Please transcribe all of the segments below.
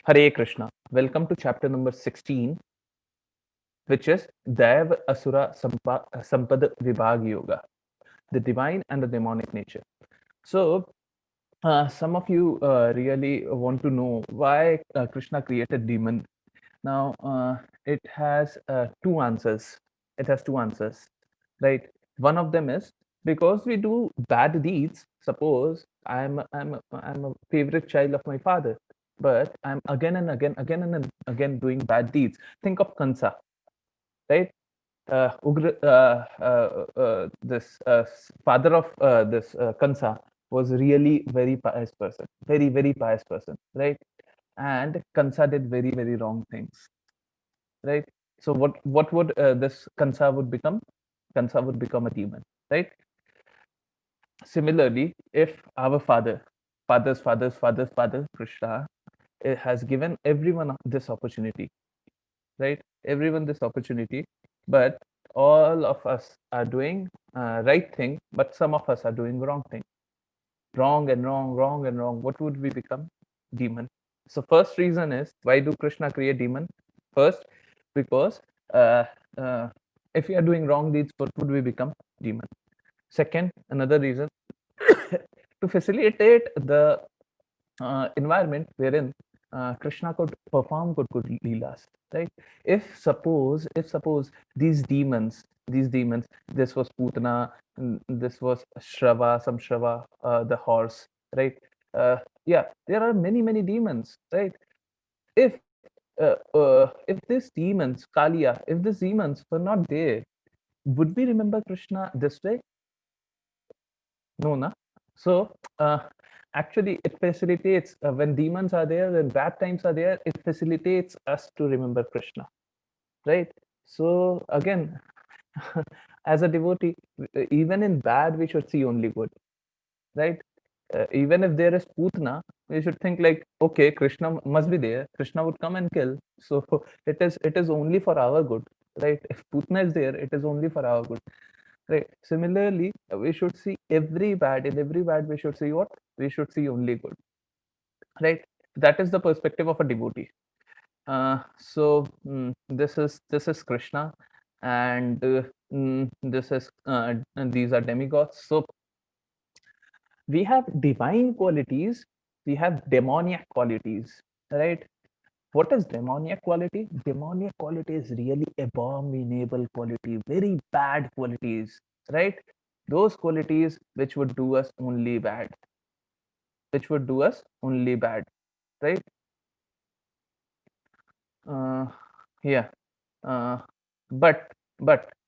Hare Krishna. Welcome to chapter number 16, which is Dev Asura Sampad Vibhag Yoga, the divine and the demonic nature. So, some of you really want to know why Krishna created demon. Now, it has two answers. It has two answers, right? One of them is because we do bad deeds. Suppose I'm a favorite child of my father, but I'm again doing bad deeds. Think of Kansa, right? This father of this Kansa was really very pious person, very pious person, right? And Kansa did very wrong things, right? So what would this Kansa would become? Kansa would become a demon, right? Similarly, if our father, Krishna, has given everyone this opportunity, right? Everyone this opportunity, but all of us are doing right thing, but some of us are doing wrong thing, wrong. What would we become? Demon. So first reason is why do Krishna create demon? First, because uh, uh, if we are doing wrong deeds, what would we become? Demon. Second, another reason to facilitate the environment wherein Krishna could perform good leelas, right? If suppose these demons, this was Putana, this was Shrava, the horse, right? Uh, yeah, there are many demons, right? If if these demons, Kalia, if these demons were not there, would we remember Krishna this way? No, na. So actually, it facilitates when demons are there, when bad times are there. It facilitates us to remember Krishna, right? So again, as a devotee, even in bad, we should see only good, right? Even if there is Putna, we should think like, okay, Krishna must be there. Krishna would come and kill. So it is only for our good, right? If Putna is there, it is only for our good. Right. Similarly, we should see every bad. In every bad, we should see what? We should see only good. Right. That is the perspective of a devotee. This is Krishna, and this is and these are demigods. So we have divine qualities. We have demoniac qualities. Right. What is demoniac quality? Demoniac quality is really abominable quality, very bad qualities, right? Those qualities which would do us only bad, which would do us only bad, right? Uh, yeah. Uh, but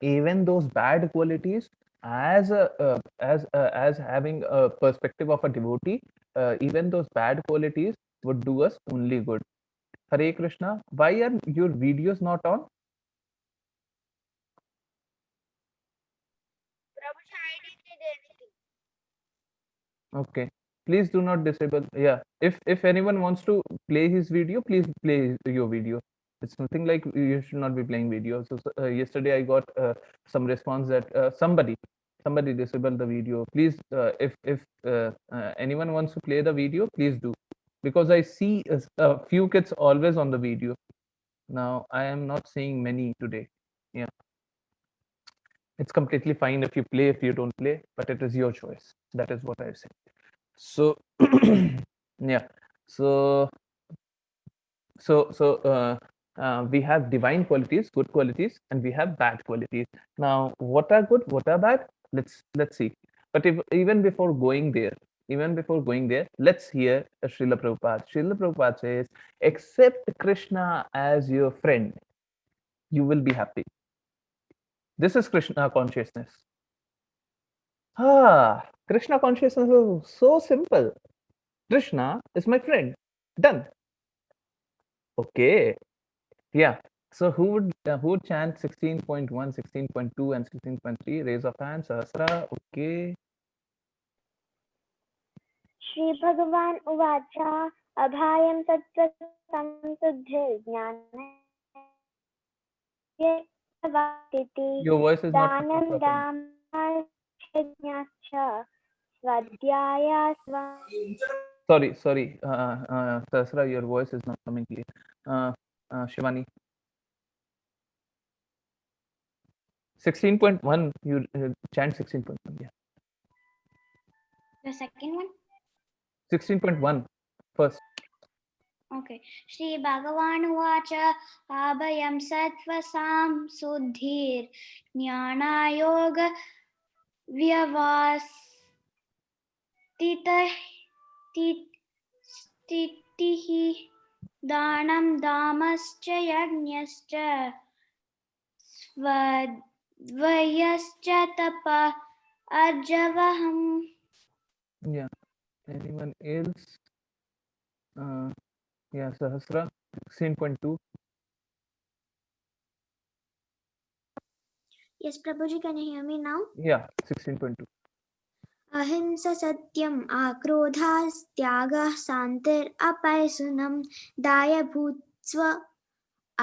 even those bad qualities, as having a perspective of a devotee, even those bad qualities would do us only good. Hare Krishna. Why are your videos not on? Okay. Please do not disable. Yeah. If anyone wants to play his video, please play your video. It's nothing like you should not be playing video. So yesterday I got some response that somebody disabled the video. Please, if anyone wants to play the video, please do, because I see a few kids always on the video. Now I am not seeing many today. Yeah. It's completely fine if you play, if you don't play, but it is your choice. That is what I say. So yeah. So we have divine qualities, good qualities, and we have bad qualities. Now, what are good? What are bad? Let's see. But if, even before going there, let's hear Srila Prabhupada. Srila Prabhupada says, accept Krishna as your friend, you will be happy. This is Krishna consciousness. Krishna consciousness is so simple. Krishna is my friend. Done. Okay. Yeah. So who would chant 16.1, 16.2, and 16.3? Raise of hands. Sahasra. Okay. श्रीभगवान् उवाच अभायं तत्त्वसंशुद्धिर्ज्ञानयतिति Your voice is not coming दानं properly. दामश्च स्वाध्यायास्त्वं Sorry. Sasra, your voice is not coming clear. Uh, Shivani, 16.1. You chant 16.1. Yeah, The second one. 16.1 first. Okay. Shri Bhagavan Uvacha Abhayam Sattvasam Suddhir Jnana Yoga Vyavastita Stitihi Danam Damascha Yajnascha Svadvayascha Tapa Arjavaham. Yeah. Anyone else? Yeah, Sahasra, 16.2. Yes, Prabhuji, can you hear me now? Yeah, 16.2. अहिंसा सत्यम आक्रोधास्त्यागः शान्तिरपैशुनं दायभूत्स्व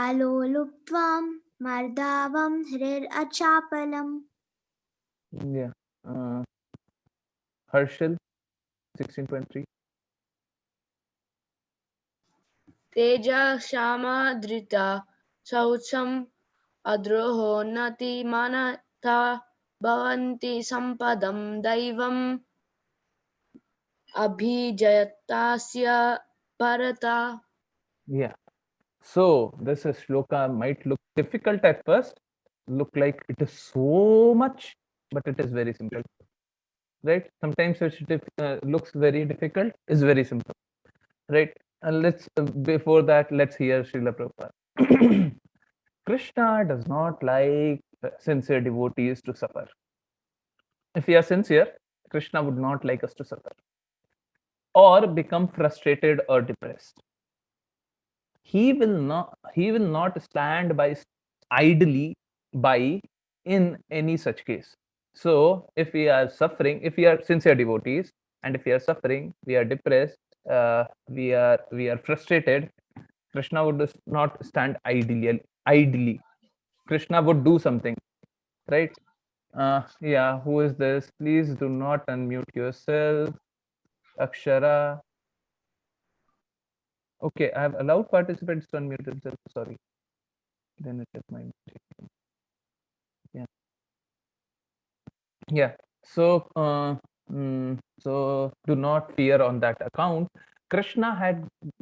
अलोलुप्त्वां मर्दावं हृदचापलम्. Yeah. Harshal, 16.3. Teja क्षमा धृता शौचम् अद्रोहो नतिमानता भवन्ति सम्पदं दैवम् अभिजयतास्य परता. Yeah. So this shloka might look difficult at first, look like it is so much, but it is very simple, right? Sometimes which looks very difficult is very simple, right? And let's before that, let's hear Srila Prabhupada. Krishna does not like sincere devotees to suffer. If we are sincere, Krishna would not like us to suffer or become frustrated or depressed. He will not stand by idly by in any such case. So if we are suffering, if we are sincere devotees, and if we are suffering, we are depressed, we are frustrated, Krishna would not stand idly. Krishna would do something, right? Yeah, who is this? Please do not unmute yourself. Akshara. Okay, I have allowed participants to unmute themselves. Sorry. Then it is my mistake. Yeah. Yeah. So, so do not fear on that account. Krishna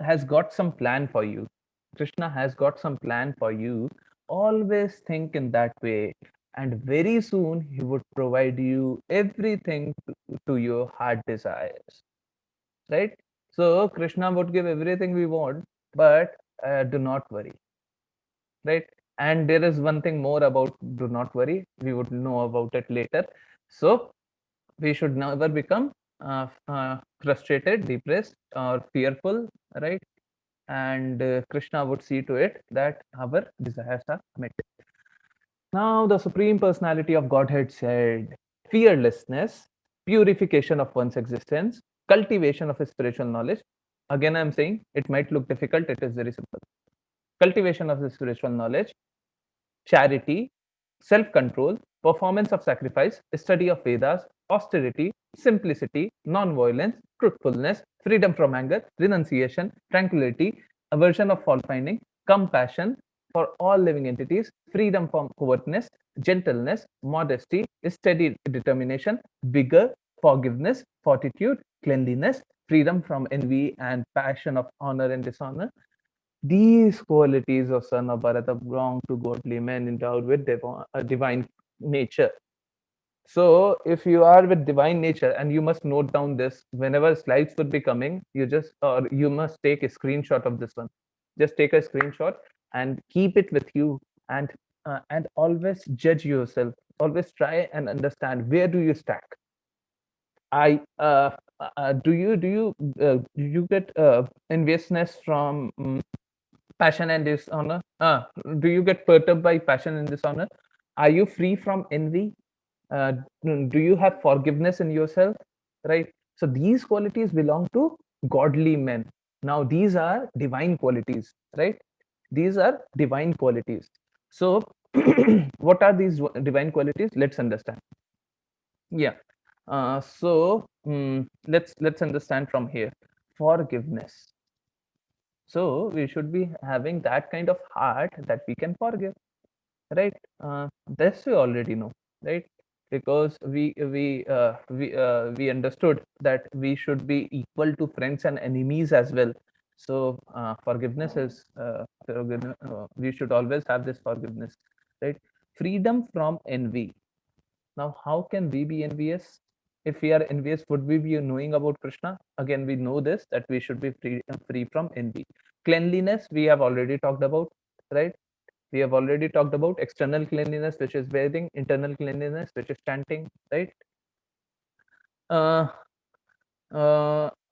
has got some plan for you. Krishna has got some plan for you. Always think in that way, and very soon he would provide you everything to your heart desires. Right? So Krishna would give everything we want, but do not worry. Right? And there is one thing more about do not worry. We would know about it later. So we should never become frustrated, depressed, or fearful, right? And Krishna would see to it that our desires are met. Now, the Supreme Personality of Godhead said, fearlessness, purification of one's existence, cultivation of a spiritual knowledge. Again, I'm saying it might look difficult, it is very simple. Cultivation of the spiritual knowledge, charity, self control, performance of sacrifice, study of Vedas, austerity, simplicity, non violence, truthfulness, freedom from anger, renunciation, tranquility, aversion of fault finding, compassion for all living entities, freedom from covetousness, gentleness, modesty, steady determination, vigor, forgiveness, fortitude, cleanliness, freedom from envy and passion of honor and dishonor, these qualities of son of Bharata belong to godly men endowed with divine nature. So, if you are with divine nature, and you must note down this whenever slides would be coming, you just or you must take a screenshot of this one. Just take a screenshot and keep it with you, and always judge yourself. Always try and understand where do you stack. I do you get enviousness from passion and dishonor? Do you get perturbed by passion and dishonor? Are you free from envy? Do you have forgiveness in yourself? Right. So these qualities belong to godly men. Now these are divine qualities, right? These are divine qualities. So what are these divine qualities? Let's understand. Yeah. So let's understand from here. forgiveness. So we should be having that kind of heart that we can forgive, right? This we already know, right? Because we understood that we should be equal to friends and enemies as well. So forgiveness is we should always have this forgiveness, right? Freedom from envy. Now, how can we be envious? If we are envious, would we be knowing about Krishna? Again, we know this, that we should be free from envy. Cleanliness, we have already talked about, right? We have already talked about external cleanliness, which is bathing, internal cleanliness, which is chanting, right? Uh,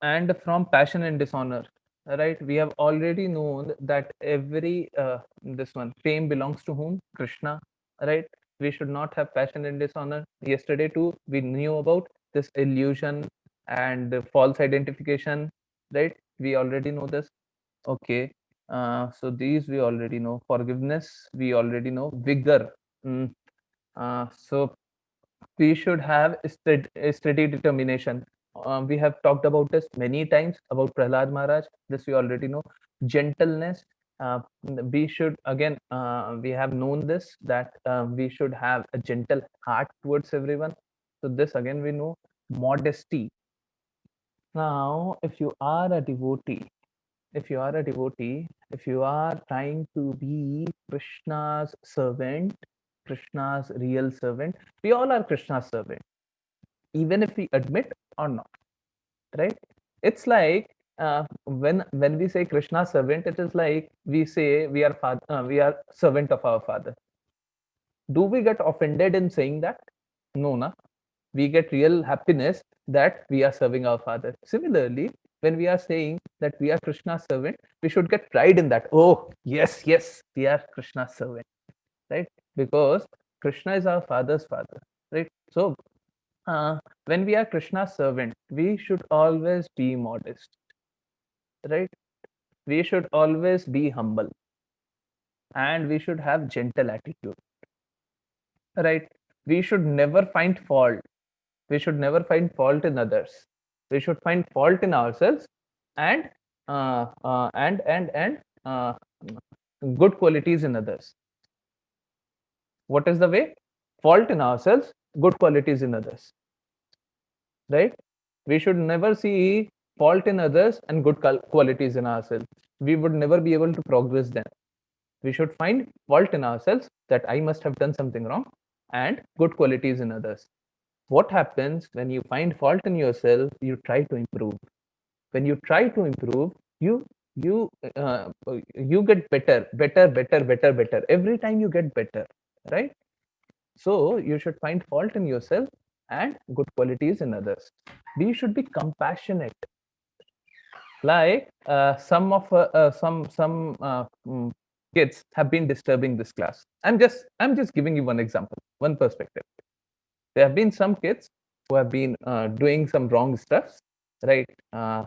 and from passion and dishonor, right? We have already known that every this one fame belongs to whom? Krishna, right? We should not have passion and dishonor. Yesterday too we knew about this illusion and false identification, right? We already know this. Okay. So these we already know. Forgiveness we already know. Vigor. Mm. So we should have steady determination. We have talked about this many times about Prahlad Maharaj. This we already know. Gentleness. We should again. We have known this that we should have a gentle heart towards everyone. So this again we know. Modesty. Now, if you are a devotee, if you are trying to be Krishna's servant, Krishna's real servant, we all are Krishna's servant, even if we admit or not, right? It's like when we say Krishna's servant, it is like we say we are servant of our father. Do we get offended in saying that? No, na. We get real happiness that we are serving our father. Similarly, when we are saying that we are Krishna's servant, we should get pride in that. Oh, yes, yes, we are Krishna's servant, right? Because Krishna is our father's father, right? So when we are Krishna's servant, we should always be modest, right? We should always be humble, and we should have gentle attitude, right? We should never find fault. We should never find fault in others. We should find fault in ourselves, and and good qualities in others. What is the way? Fault in ourselves, good qualities in others, right? We should never see fault in others and good qualities in ourselves. We would never be able to progress then. We should find fault in ourselves, that I must have done something wrong, and good qualities in others. What happens when you find fault in yourself? You try to improve. When you try to improve, you you you get better every time. You get better, right? So you should find fault in yourself and good qualities in others. We should be compassionate. Like some kids have been disturbing this class. I'm just giving you one example, one perspective. There have been some kids who have been doing some wrong stuff, right?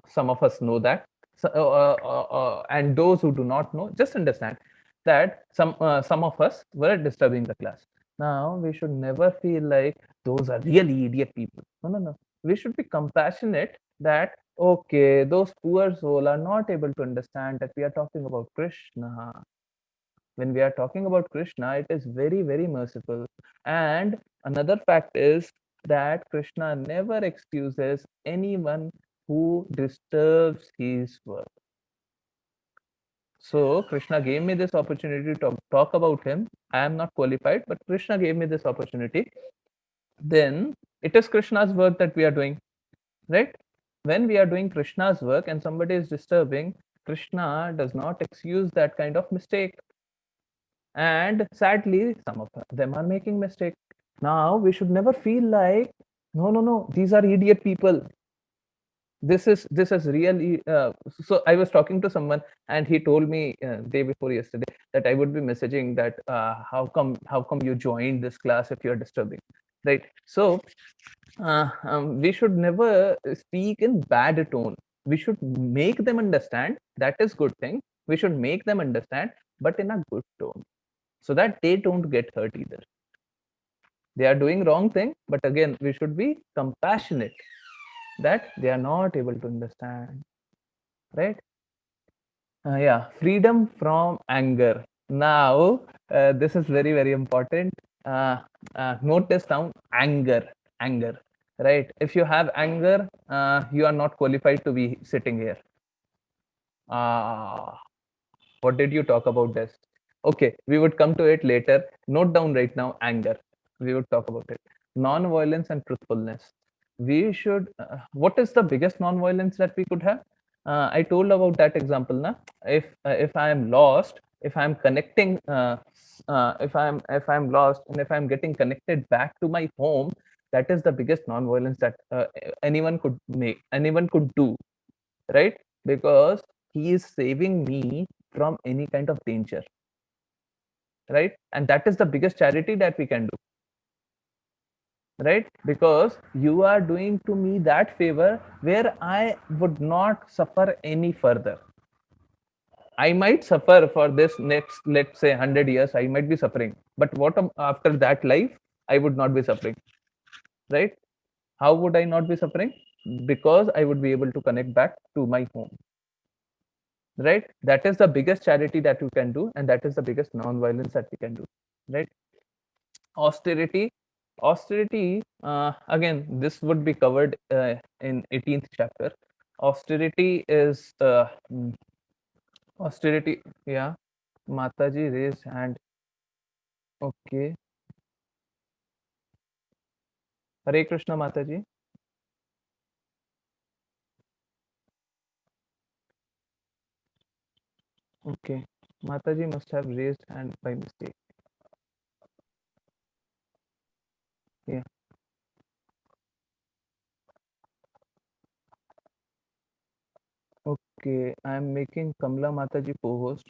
Some of us know that. So, and those who do not know, just understand that some of us were disturbing the class. Now we should never feel like those are really idiot people. No, no, no. We should be compassionate that okay, those poor soul are not able to understand that we are talking about Krishna. When we are talking about Krishna, it is very, very merciful. And another fact is that Krishna never excuses anyone who disturbs his work. So Krishna gave me this opportunity to talk about him. I am not qualified, but Krishna gave me this opportunity. Then it is Krishna's work that we are doing, right? When we are doing Krishna's work and somebody is disturbing, Krishna does not excuse that kind of mistake. And sadly, some of them are making mistakes. Now we should never feel like, no, no, no, these are idiot people. This is really so I was talking to someone, and he told me day before yesterday that I would be messaging that how come you joined this class if you're disturbing, right? So we should never speak in bad tone. We should make them understand. That is good thing. We should make them understand, but in a good tone, so that they don't get hurt either. They are doing wrong thing, but again we should be compassionate that they are not able to understand. right? Yeah, freedom from anger. Now, this is very, very important. Uh, Note this down: anger, anger, right? If you have anger, you are not qualified to be sitting here. Ah, what did you talk about this? Okay, we would come to it later. Note down right now: anger. We would talk about it. Non-violence and truthfulness. We should. What is the biggest non-violence that we could have? I told about that example. Na? If I am lost, if I am connecting, if I'm lost, and if I'm getting connected back to my home, that is the biggest non-violence that anyone could make. Anyone could do, right? Because he is saving me from any kind of danger, right? And that is the biggest charity that we can do, right? Because you are doing to me that favor where I would not suffer any further. I might suffer for this next, let's say, 100 years. I might be suffering, but what after that life? I would not be suffering, right? How would I not be suffering? Because I would be able to connect back to my home, right? That is the biggest charity that you can do, and that is the biggest non-violence that we can do, right? Austerity. Austerity, again, this would be covered in 18th chapter. Austerity is austerity. Yeah, Mataji raised hand. Okay. Hare Krishna, Mataji. Okay, Mataji must have raised hand by mistake. Yeah. Okay, I am making Kamla Mataji co-host.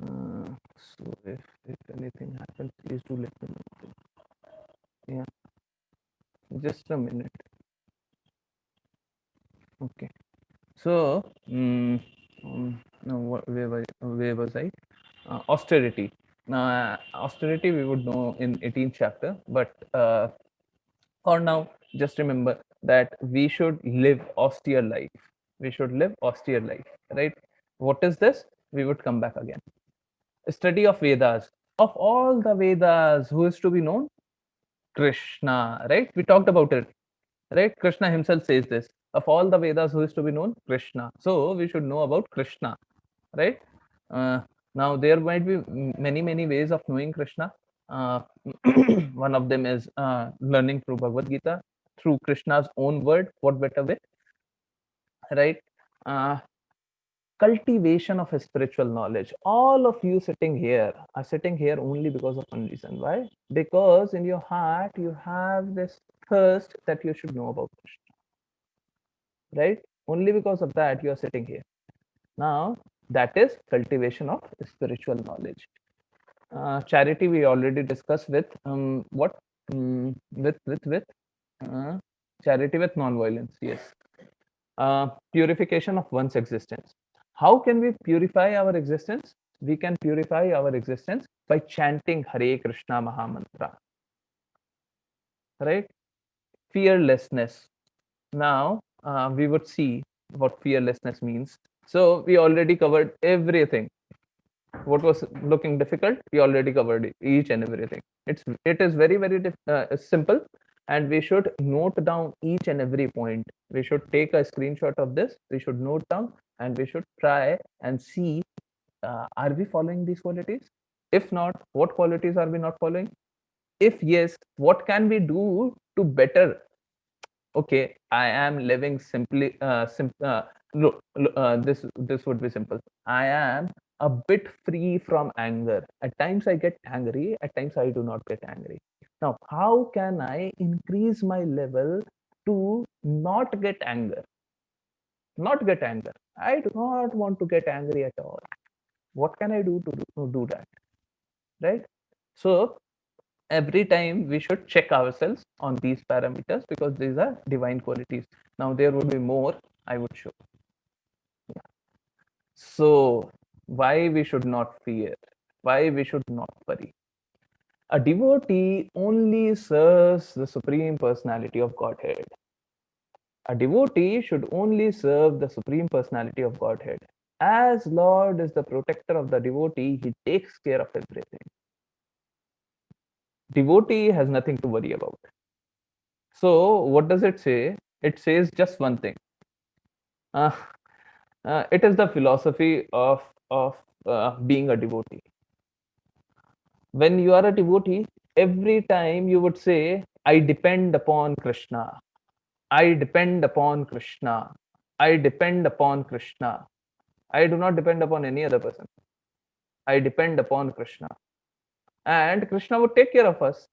So if anything happens, please do let me know. Yeah, just a minute. Okay. So, no, where was I? Austerity. Austerity we would know in 18th chapter, but for now, just remember that we should live austere life. We should live austere life, right? What is this? We would come back again. Study of Vedas. Of all the Vedas, who is to be known? Krishna, right? We talked about it, right? Krishna himself says this. Of all the Vedas, who is to be known? Krishna. So we should know about Krishna, right? Uh, Now there might be many ways of knowing Krishna. Uh, One of them is learning through Bhagavad Gita, through Krishna's own word. What better way, right? Uh, Cultivation of a spiritual knowledge. All of you sitting here are sitting here only because of one reason. Why? Because in your heart you have this thirst that you should know about Krishna, right? Only because of that you are sitting here. Now that is cultivation of spiritual knowledge. Charity we already discussed with what with uh, charity with non-violence. Yes. Purification of one's existence. How can we purify our existence? We can purify our existence by chanting Hare Krishna Mahamantra, right? Fearlessness. Now we would see what fearlessness means. So we already covered everything. What was looking difficult, we already covered each and everything. It is very simple, and we should note down each and every point. We should take a screenshot of this, we should note down, and we should try and see, are we following these qualities? If not, what qualities are we not following? If yes, what can we do to better? Okay, I am living simply look, this would be simple. I am a bit free from anger. At times I get angry, at times I do not get angry. Now how can I increase my level to not get anger? Not get anger. I do not want to get angry at all. What can I do to do that, right? So every time we should check ourselves on these parameters, because these are divine qualities. Now there would be more, I would show. So why we should not fear, why we should not worry? A devotee only serves the supreme personality of Godhead. A devotee should only serve the Supreme Personality of Godhead. As Lord is the protector of the devotee, he takes care of everything. Devotee has nothing to worry about. So, what does it say? It says just one thing. Uh, it is the philosophy of being a devotee. When you are a devotee, every time you would say, "I depend upon Krishna. I depend upon Krishna. I depend upon Krishna. I do not depend upon any other person. I depend upon Krishna." And Krishna would take care of us,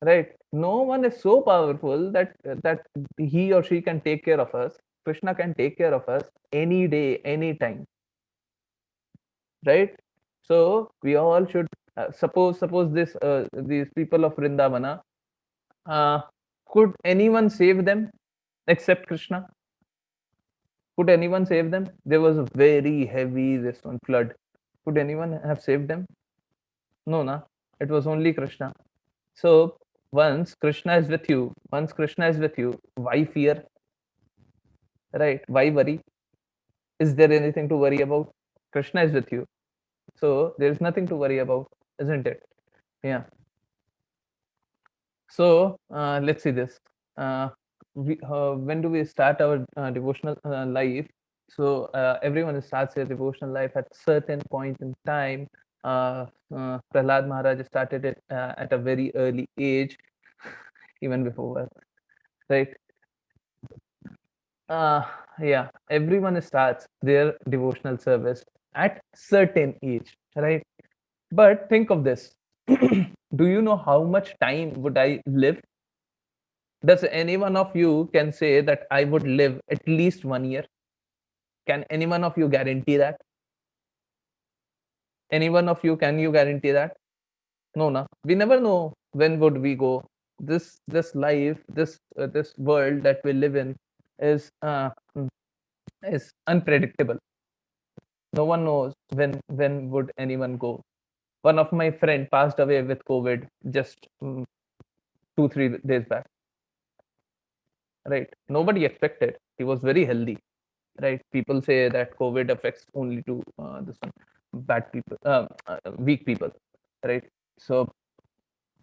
right? No one is so powerful that he or she can take care of us. Krishna can take care of us any day, any time, right? So we all should suppose these people of Vrindavana, uh, could anyone save them except Krishna? Could anyone save them? There was a very heavy this one flood. Could anyone have saved them? No, na. It was only Krishna. So once Krishna is with you, why fear? Right? Why worry? Is there anything to worry about? Krishna is with you. So there is nothing to worry about, isn't it? Yeah. So let's see this. When do we start our devotional life? So everyone starts their devotional life at certain point in time. Prahlad Maharaj started it at a very early age, even before birth, right? Uh, yeah, everyone starts their devotional service at certain age, right? But think of this. Do you know how much time would I live? Does any one of you can say that I would live at least 1 year? Can any one of you guarantee that? Any one of you, can you guarantee that? No, na. We never know when would we go. This life, this world that we live in is unpredictable. No one knows when would anyone go. One of my friend passed away with COVID just 2 3 days back. Right? Nobody expected. He was very healthy. Right? People say that COVID affects only to this one bad people, weak people. Right? So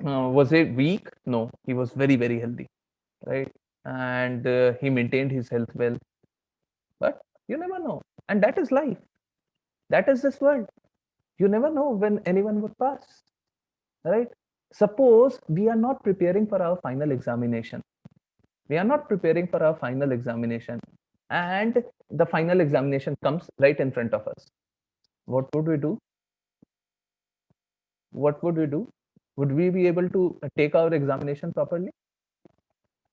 was he weak? No, he was very healthy. Right? And he maintained his health well. But you never know, and that is life. That is this world. You never know when anyone would pass. Right? Suppose we are not preparing for our final examination. We are not preparing for our final examination, and the final examination comes right in front of us. What would we do? What would we do? Would we be able to take our examination properly?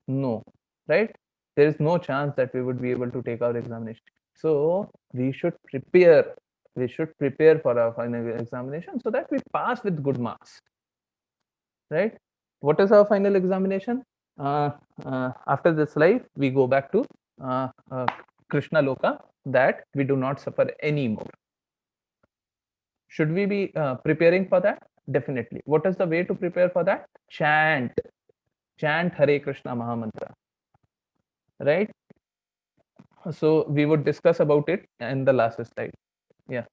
No, right? There is no chance that we would be able to take our examination. So we should prepare. We should prepare for our final examination so that we pass with good marks. Right? What is our final examination? After this life, we go back to Krishna Loka, that we do not suffer anymore. Should we be preparing for that? Definitely. What is the way to prepare for that? Chant. Chant Hare Krishna Mahamantra. Right? So we would discuss about it in the last slide. Yeah.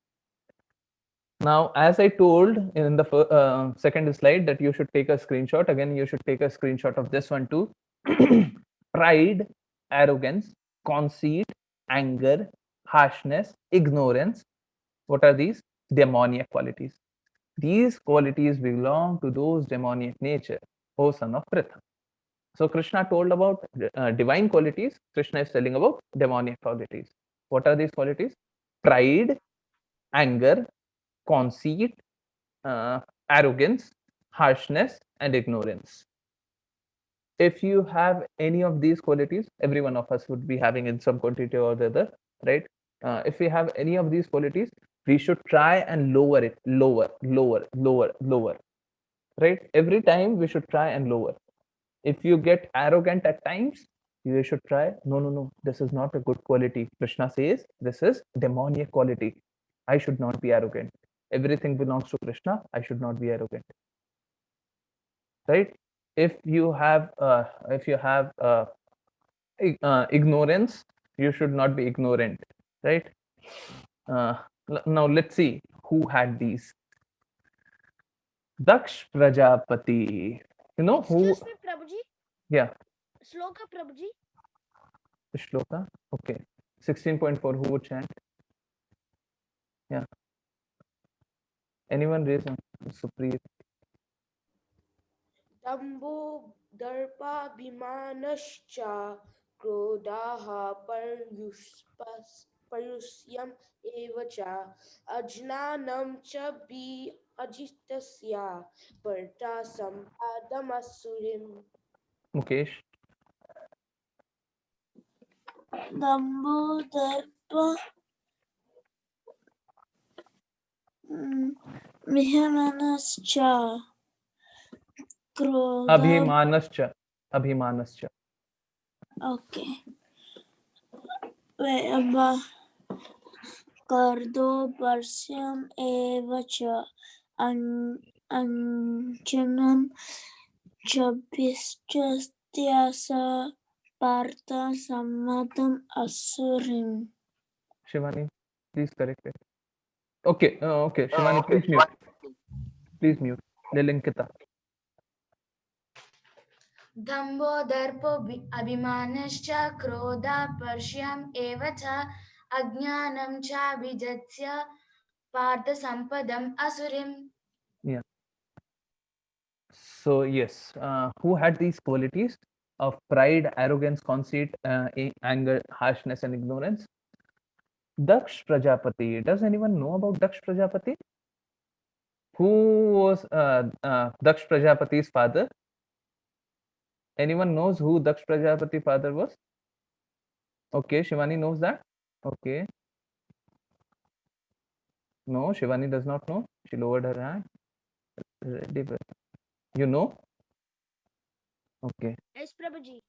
Now, as I told in the second slide that you should take a screenshot, again, you should take a screenshot of this one too. Pride, arrogance, conceit, anger, harshness, ignorance. What are these? Demoniac qualities. These qualities belong to those demoniac nature, O son of Pritha. So Krishna told about divine qualities. Krishna is telling about demoniac qualities. What are these qualities? Pride, anger, conceit, arrogance, harshness, and ignorance. If you have any of these qualities, every one of us would be having in some quantity or the other, right? If we have any of these qualities, we should try and lower it, lower, right? Every time we should try and lower. If you get arrogant at times, you should try, no, this is not a good quality. Krishna says this is demoniac quality. I should not be arrogant. Everything belongs to Krishna. I should not be arrogant. Right? If you have ignorance. You should not be ignorant, right? Now let's see who had these. Daksh Prajapati. You know who? Excuse me, Prabhuji. Yeah, Sloka, Prabhuji. Shloka. Okay. 16.4. Who would chant? Yeah. Anyone raise hand? Supreet. दम्भो दर्पाभिमानश्च क्रोधाः पर्युष्यम् एव च अज्ञानं च अजितस्य वर्ता सम्पादमसुरिम्. Mukesh. दम्भो दर्प विहमनश्च क्रोध Abhimanascha. Abhimanascha. Okay कर्दोपर्स्यम् एव च अञ्जनं चभिश्चस्त्यास Partha सम्मतम् असुरिम्. Shivani, please correct it. Okay. Okay. Shivani, please mute. Please mute. Lilinkita. दम्भो दर्पो अभिमानश्च क्रोधापर्ष्यम् एव च अज्ञानं च विजत्स्य पार्थसम्पदम् असुरिम्. Yeah. So yes, who had these qualities of pride, arrogance, conceit, anger, harshness, and ignorance? Daksh Prajapati. Does anyone know about Daksh Prajapati? Who was Daksh Prajapati's father? Anyone knows who Daksh Prajapati's father was? Okay, Shivani knows that. Okay. No, Shivani does not know. She lowered her hand. You know? Okay. Yes, Prabhuji.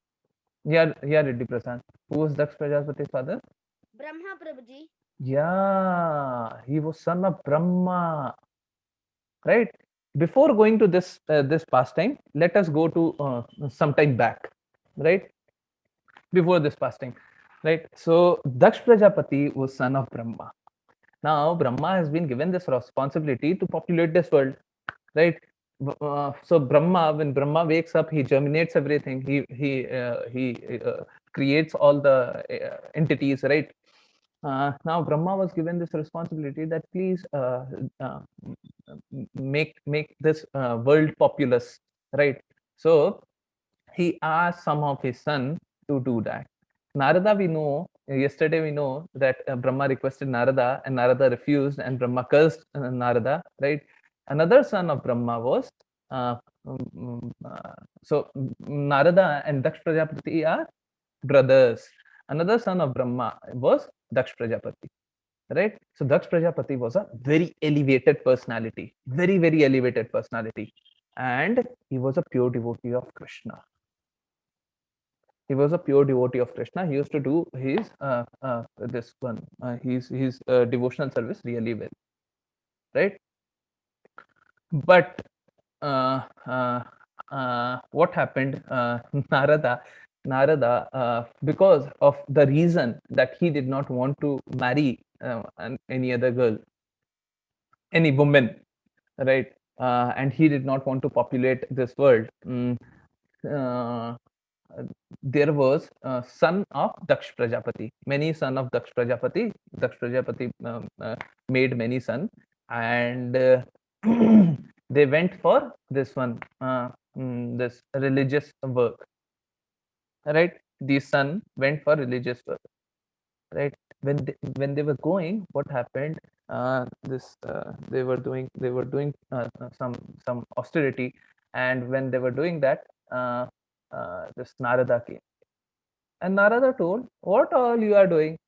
Yeah, Reddy Prasad. Who was Daksh Prajapati's father? Brahma, Prabhuji. Yeah, he was son of Brahma. Right. Before going to this pastime, let us go to some time back. Right. Before this pastime. Right. So Daksh Prajapati was son of Brahma. Now Brahma has been given this responsibility to populate this world. Right. So Brahma, when Brahma wakes up, he germinates everything. He creates all the entities. Right. Now Brahma was given this responsibility that please make this world populous, right? So he asked some of his son to do that. Narada, we know, yesterday we know that Brahma requested Narada and Narada refused and Brahma cursed Narada, right? Another son of Brahma was so Narada and Daksh Prajapati are brothers. Another son of Brahma was Daksh Prajapati, right? So Daksh Prajapati was a very elevated personality, very, very elevated personality. And he was a pure devotee of Krishna. He was a pure devotee of Krishna. He used to do his devotional service really well, right? But what happened? Narada, because of the reason that he did not want to marry any other girl, any woman, right? And he did not want to populate this world. There was a son of Daksh Prajapati, many son of Daksh Prajapati. Daksh Prajapati made many sons, and they went for this one, this religious work, right? The son went for religious work, right? When they were going, what happened? They were doing some austerity, and when they were doing that, this Narada came, and Narada told, "What all you are doing?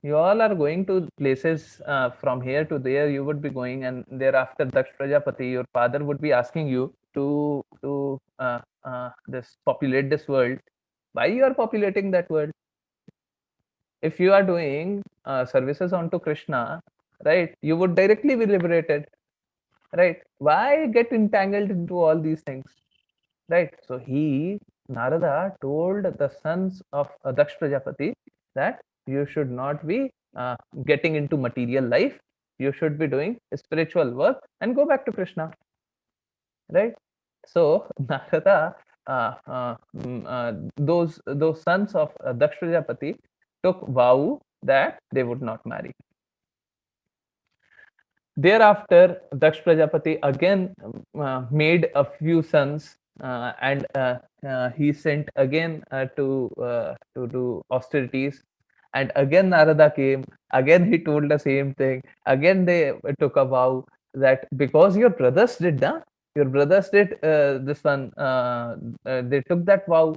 You all are going to places from here to there. You would be going, and thereafter Daksh Prajapati, your father, would be asking you to this populate this world. Why you are populating that world? If you are doing services onto Krishna, right, you would directly be liberated, right? Why get entangled into all these things, right? So he Narada told the sons of Daksh Prajapati that you should not be getting into material life. You should be doing spiritual work and go back to Krishna, right? So Narada, those sons of Daksh Prajapati took vow that they would not marry. Thereafter, Daksh Prajapati again made a few sons, and he sent again to do austerities. And again, Narada came. Again, he told the same thing. Again, they took a vow that because your brothers did, your brothers did this one. They took that vow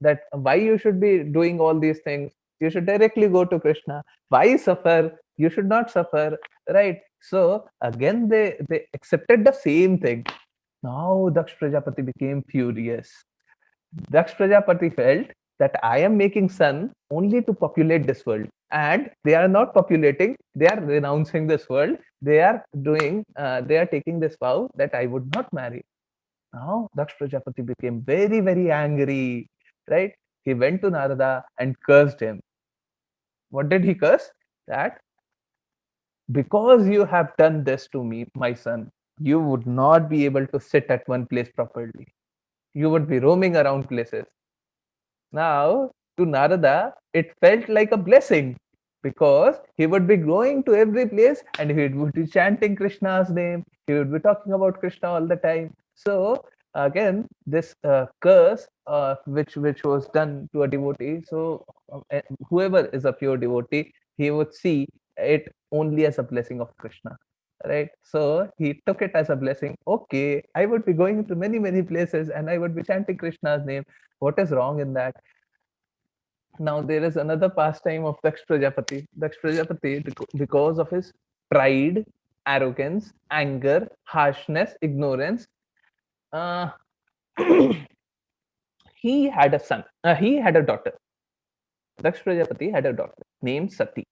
that why you should be doing all these things. You should directly go to Krishna. Why suffer? You should not suffer, right? So again, they accepted the same thing. Now Daksh Prajapati became furious. Daksh Prajapati felt that I am making sun only to populate this world, and they are not populating. They are renouncing this world. They are doing. They are taking this vow that I would not marry. Now Daksh Prajapati became very very angry. Right? He went to Narada and cursed him. What did he curse? That because you have done this to me, my son, you would not be able to sit at one place properly. You would be roaming around places. Now, to Narada, it felt like a blessing because he would be going to every place and he would be chanting Krishna's name. He would be talking about Krishna all the time. So, again, this curse which was done to a devotee. So, whoever is a pure devotee, he would see it only as a blessing of Krishna. Right, so he took it as a blessing. Okay, I would be going to many places and I would be chanting Krishna's name. What is wrong in that? Now there is another pastime of Daksh Prajapati. Daksh Prajapati, because of his pride, arrogance, anger, harshness, ignorance, uh, he had a son. He had a daughter. Daksh Prajapati had a daughter named Sati.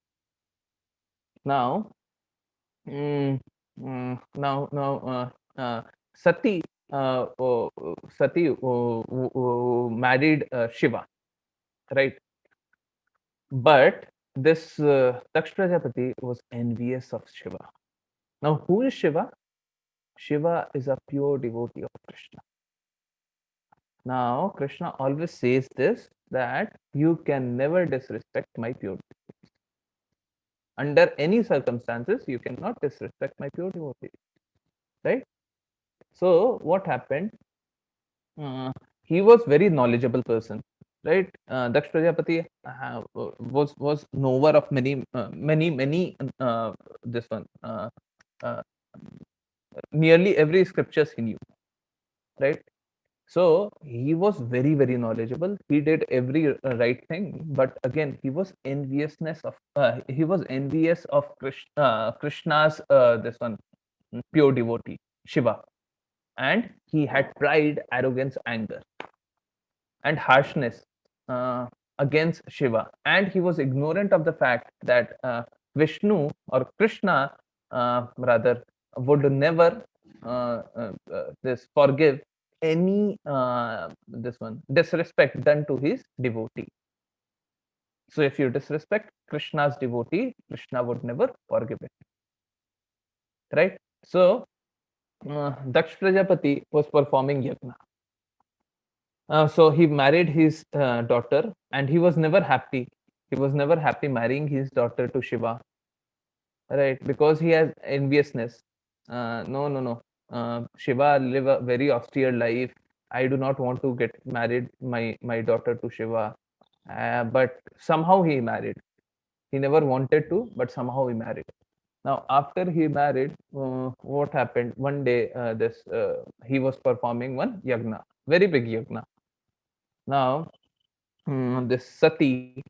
Now, mm, now, Sati, married Shiva, right? But this Daksh Prajapati was envious of Shiva. Now, who is Shiva? Shiva is a pure devotee of Krishna. Now, Krishna always says this that you can never disrespect my pure devotees. Under any circumstances, you cannot disrespect my pure devotees. Right? So, what happened? He was very knowledgeable person, right? Daksh Prajapati was knower of many this one uh, nearly every scriptures he knew, right? So he was very very knowledgeable. He did every right thing, but again he was envious of Krishna's this one pure devotee Shiva, and he had pride, arrogance, anger, and harshness against Shiva. And he was ignorant of the fact that Vishnu or Krishna, rather, would never this forgive any this one disrespect done to his devotee. So if you disrespect Krishna's devotee, Krishna would never forgive it. Right? So Daksh Prajapati was performing yajna. So he married his daughter, and he was never happy. He was never happy marrying his daughter to Shiva, right? Because he has enviousness. No. Shiva live a very austere life. I do not want to get married my daughter to Shiva. But somehow he married. He never wanted to, but somehow he married. Now, after he married, what happened? One day, this he was performing one yagna, very big yagna. Now, this Sati,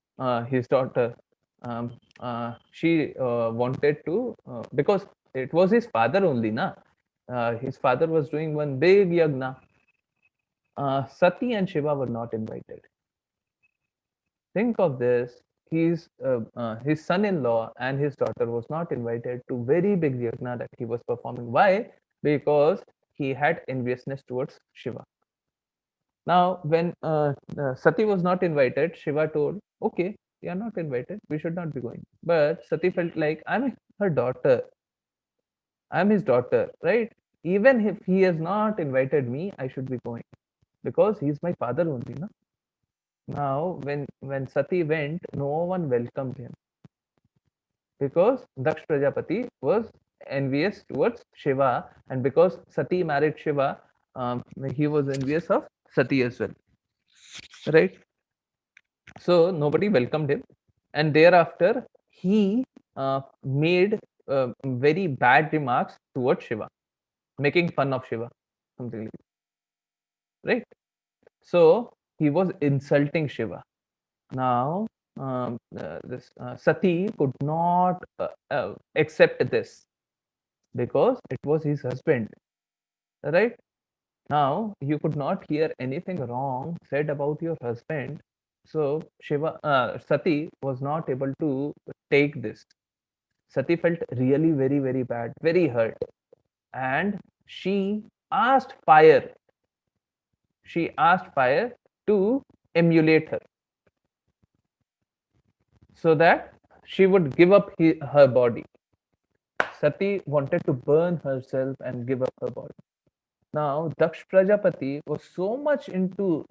his daughter, she wanted to because it was his father only, na. His father was doing one big yagna. Sati and Shiva were not invited. Think of this. His son-in-law and his daughter was not invited to very big yagna that he was performing. Why? Because he had enviousness towards Shiva. Now, when Sati was not invited, Shiva told, "Okay, you are not invited. We should not be going." But Sati felt like, I'm her daughter. I'm his daughter, right? Even if he has not invited me, I should be going because he's my father only. No? Now, when Sati went, no one welcomed him because Daksh Prajapati was envious towards Shiva, and because Sati married Shiva, he was envious of Sati as well, right? So nobody welcomed him, and thereafter he made very bad remarks towards Shiva, making fun of Shiva, something like that, right? So he was insulting Shiva. Now, this Sati could not accept this because it was his husband, right? Now, you could not hear anything wrong said about your husband. So, Sati was not able to take this. Sati felt really very, very bad, very hurt. And she asked fire, to emulate her so that she would give up her body. Sati wanted to burn herself and give up her body. Now, Daksh Prajapati was so much into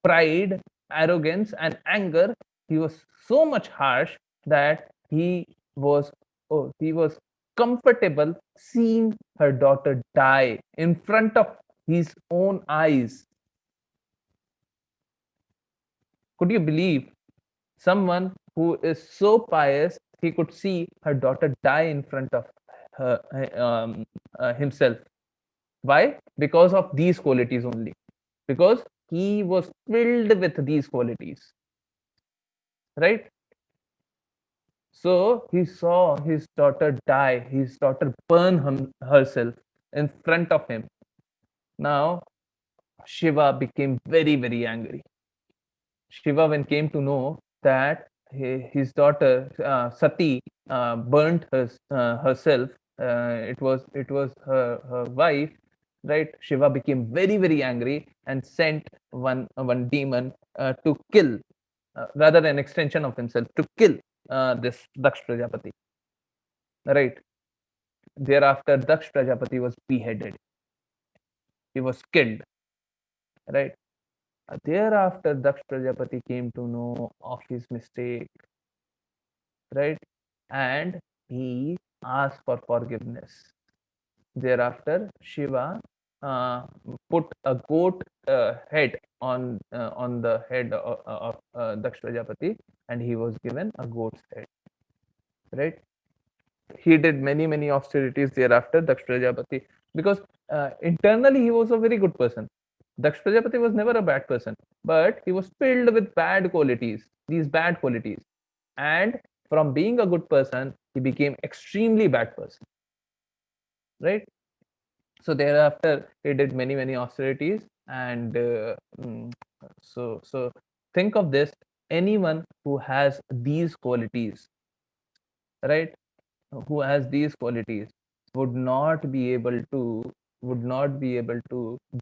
pride, arrogance, and anger. He was so much harsh that was he was comfortable seeing her daughter die in front of his own eyes. Could you believe someone who is so pious he could see her daughter die in front of her, himself? Why? Because of these qualities only. Because he was filled with these qualities, right? So he saw his daughter die, his daughter burn herself in front of him. Now Shiva became very, very angry. Shiva, when came to know that his daughter Sati burnt herself, it was her wife, right? Shiva became very, very angry and sent one demon to kill, rather an extension of himself, to kill this Daksh Prajapati, right? Thereafter, Daksh Prajapati was beheaded. He was killed, right? Thereafter, Daksh Prajapati came to know of his mistake, right? And he asked for forgiveness. Thereafter, Shiva uh, put a goat head on the head of Daksh Prajapati, and he was given a goat's head, right? He did many, many austerities thereafter, Daksh Prajapati, because internally he was a very good person. Daksh Prajapati was never a bad person, but he was filled with bad qualities, these bad qualities. And from being a good person, he became extremely bad person, right? So thereafter, he did many, many austerities. And so think of this: anyone who has these qualities, right? Who has these qualities would not be able to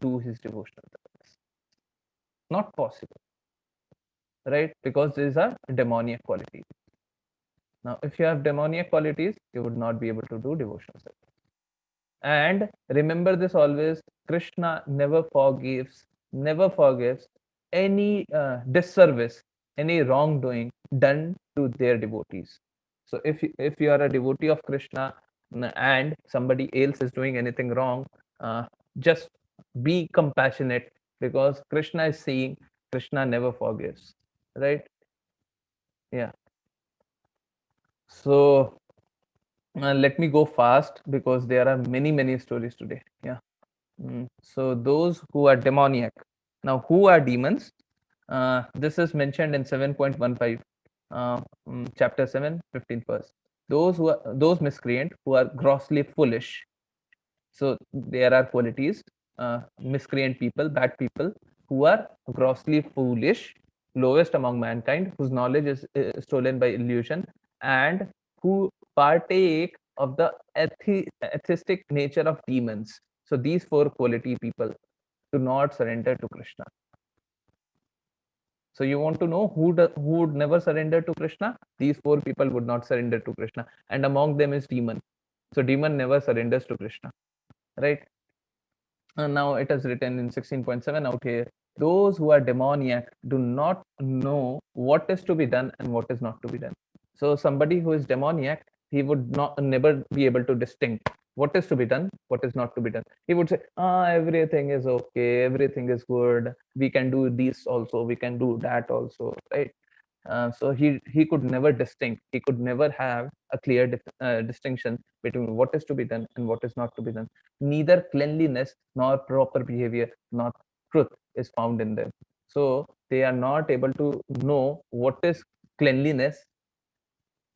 do his devotional practice. Not possible, right? Because these are demoniac qualities. Now, if you have demoniac qualities, you would not be able to do devotional practice. And remember this always: Krishna never forgives any disservice, any wrongdoing done to their devotees. So if you are a devotee of Krishna and somebody else is doing anything wrong, just be compassionate, because Krishna is saying Krishna never forgives, right? Yeah. So let me go fast because there are many, many stories today. Yeah. So those who are demoniac. Now, who are demons? This is mentioned in 7.15, chapter 7, 15th verse. Those miscreant who are grossly foolish. So there are qualities: miscreant people, bad people who are grossly foolish, lowest among mankind, whose knowledge is stolen by illusion, and who partake of the atheistic nature of demons. So these four quality people do not surrender to Krishna. So you want to know who would never surrender to Krishna? These four people would not surrender to Krishna, and among them is demon. So demon never surrenders to Krishna, right? Now it is written in 16.7 out here. Those who are demoniac do not know what is to be done and what is not to be done. So somebody who is demoniac, he would not never be able to distinct what is to be done, what is not to be done. He would say, everything is okay, everything is good. We can do this also, we can do that also, right? So he could never distinct. He could never have a clear distinction between what is to be done and what is not to be done. Neither cleanliness nor proper behavior nor truth is found in them. So they are not able to know what is cleanliness,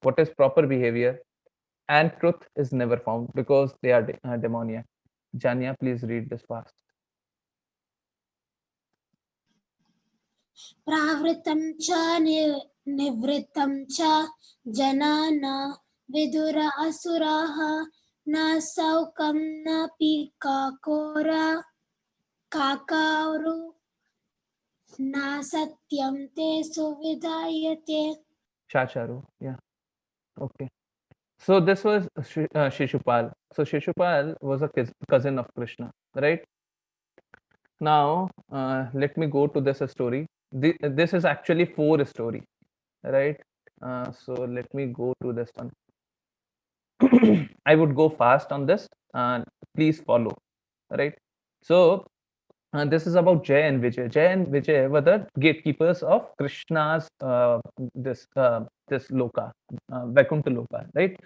what is proper behavior, and truth is never found because they are demoniac. Janya, please read this fast. प्रावृतं च निवृत्तं च जना न विदुर असुराः न सौकं न पीकाकोर काकारो न सत्यं ते सुविधायते. Chacharu, yeah, okay. So this was Shishupal. So Shishupal was a cousin of Krishna, right? Now let me go to this story. This is actually 4 story, right? So let me go to this one. I would go fast on this. Please follow, right? So this is about Jay and Vijay. Jay and Vijay were the gatekeepers of Krishna's this loka, Vaikuntha loka, right?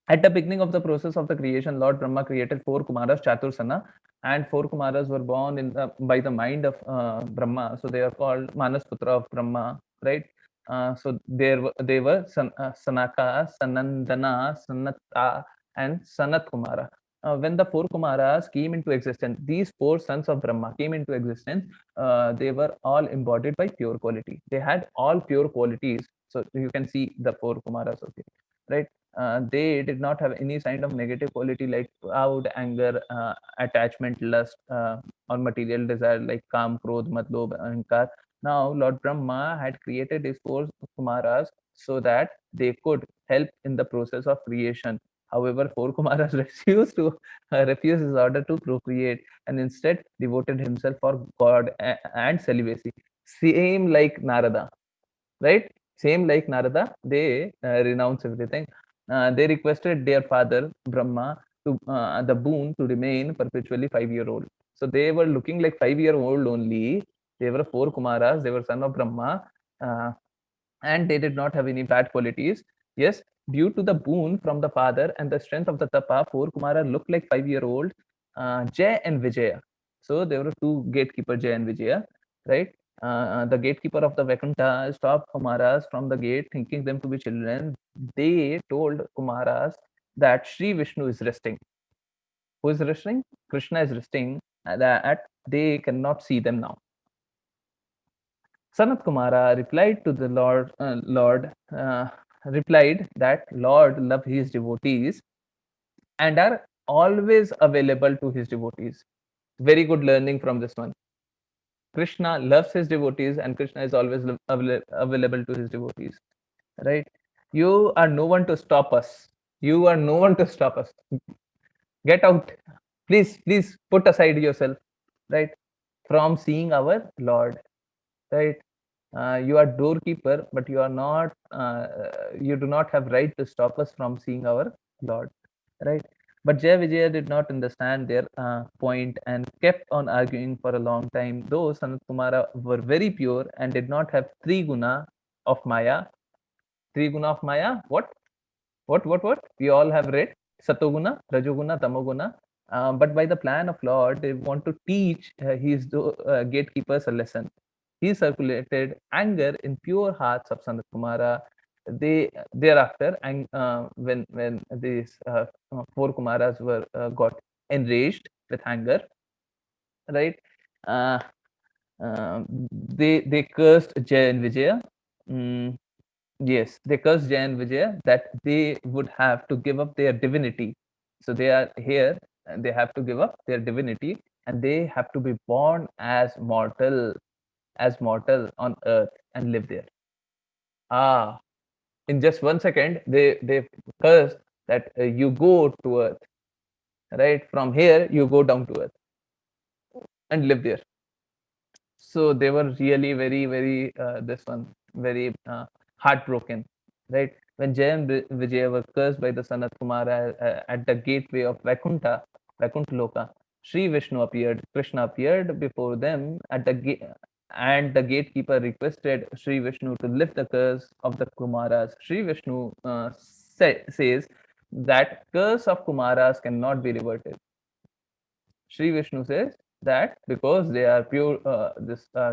At the beginning of the process of the creation, Lord Brahma created 4 Kumaras, Chatursana, and 4 Kumaras were born by the mind of Brahma. So they are called Manasputra of Brahma, right? So they were Sanaka, Sanandana, Sanata, and Sanat Kumara. When the 4 Kumaras came into existence, these 4 sons of Brahma came into existence, they were all embodied by pure quality. They had all pure qualities. So you can see the 4 Kumaras, okay, right? They did not have any sign of negative quality like proud, anger, attachment, lust, or material desire like kam, krodh, mad, lobh, ahankar. Now, Lord Brahma had created these 4 Kumaras so that they could help in the process of creation. However, 4 Kumaras refused his order to procreate and instead devoted himself for God and celibacy. Same like Narada, right? Same like Narada, they renounce everything. They requested their father Brahma to the boon to remain perpetually 5-year-old. So they were looking like 5-year-old only. They were 4 Kumaras. They were son of Brahma, and they did not have any bad qualities. Yes, due to the boon from the father and the strength of the tapa, 4 Kumara looked like 5-year-old Jay and Vijaya. So there were 2 gatekeeper Jay and Vijaya, right? The gatekeeper of the Vaikuntha stopped Kumaras from the gate, thinking them to be children. They told Kumaras that Sri Vishnu is resting. Who is resting? Krishna is resting, that they cannot see them now. Sanat Kumara replied to the Lord replied that Lord love his devotees and are always available to his devotees. Very good learning from this one. Krishna loves his devotees and Krishna is always available to his devotees, right? You are no one to stop us. You are no one to stop us. Get out. Please put aside yourself, right? From seeing our Lord, right? You are doorkeeper, but you are not. You do not have right to stop us from seeing our Lord, right? But Jay Vijaya did not understand their point and kept on arguing for a long time. Though Sanat Kumara were very pure and did not have 3 guna of Maya. 3 guna of Maya. What? What? We all have read Satoguna, Rajoguna, Tamoguna. But by the plan of Lord, they want to teach his gatekeepers a lesson. He circulated anger in pure hearts of Sanat Kumara. They thereafter, and when these 4 Kumaras were got enraged with anger, right? Uh, they cursed Jay and Vijaya. Mm, yes, they cursed Jay and Vijaya that they would have to give up their divinity. So they are here and they have to give up their divinity and they have to be born as mortal. as mortal on earth and live there. Ah, in just 1 second, they cursed that you go to earth, right? From here, you go down to earth and live there. So they were really very this one very heartbroken, right? When Jay and Vijay were cursed by the Sanat Kumara at the gateway of Vaikuntha Loka, Sri Vishnu appeared. Krishna appeared before them at the gate, and the gatekeeper requested Sri Vishnu to lift the curse of the Kumaras. Sri Vishnu says that curse of Kumaras cannot be reverted. Sri Vishnu says that because they are pure,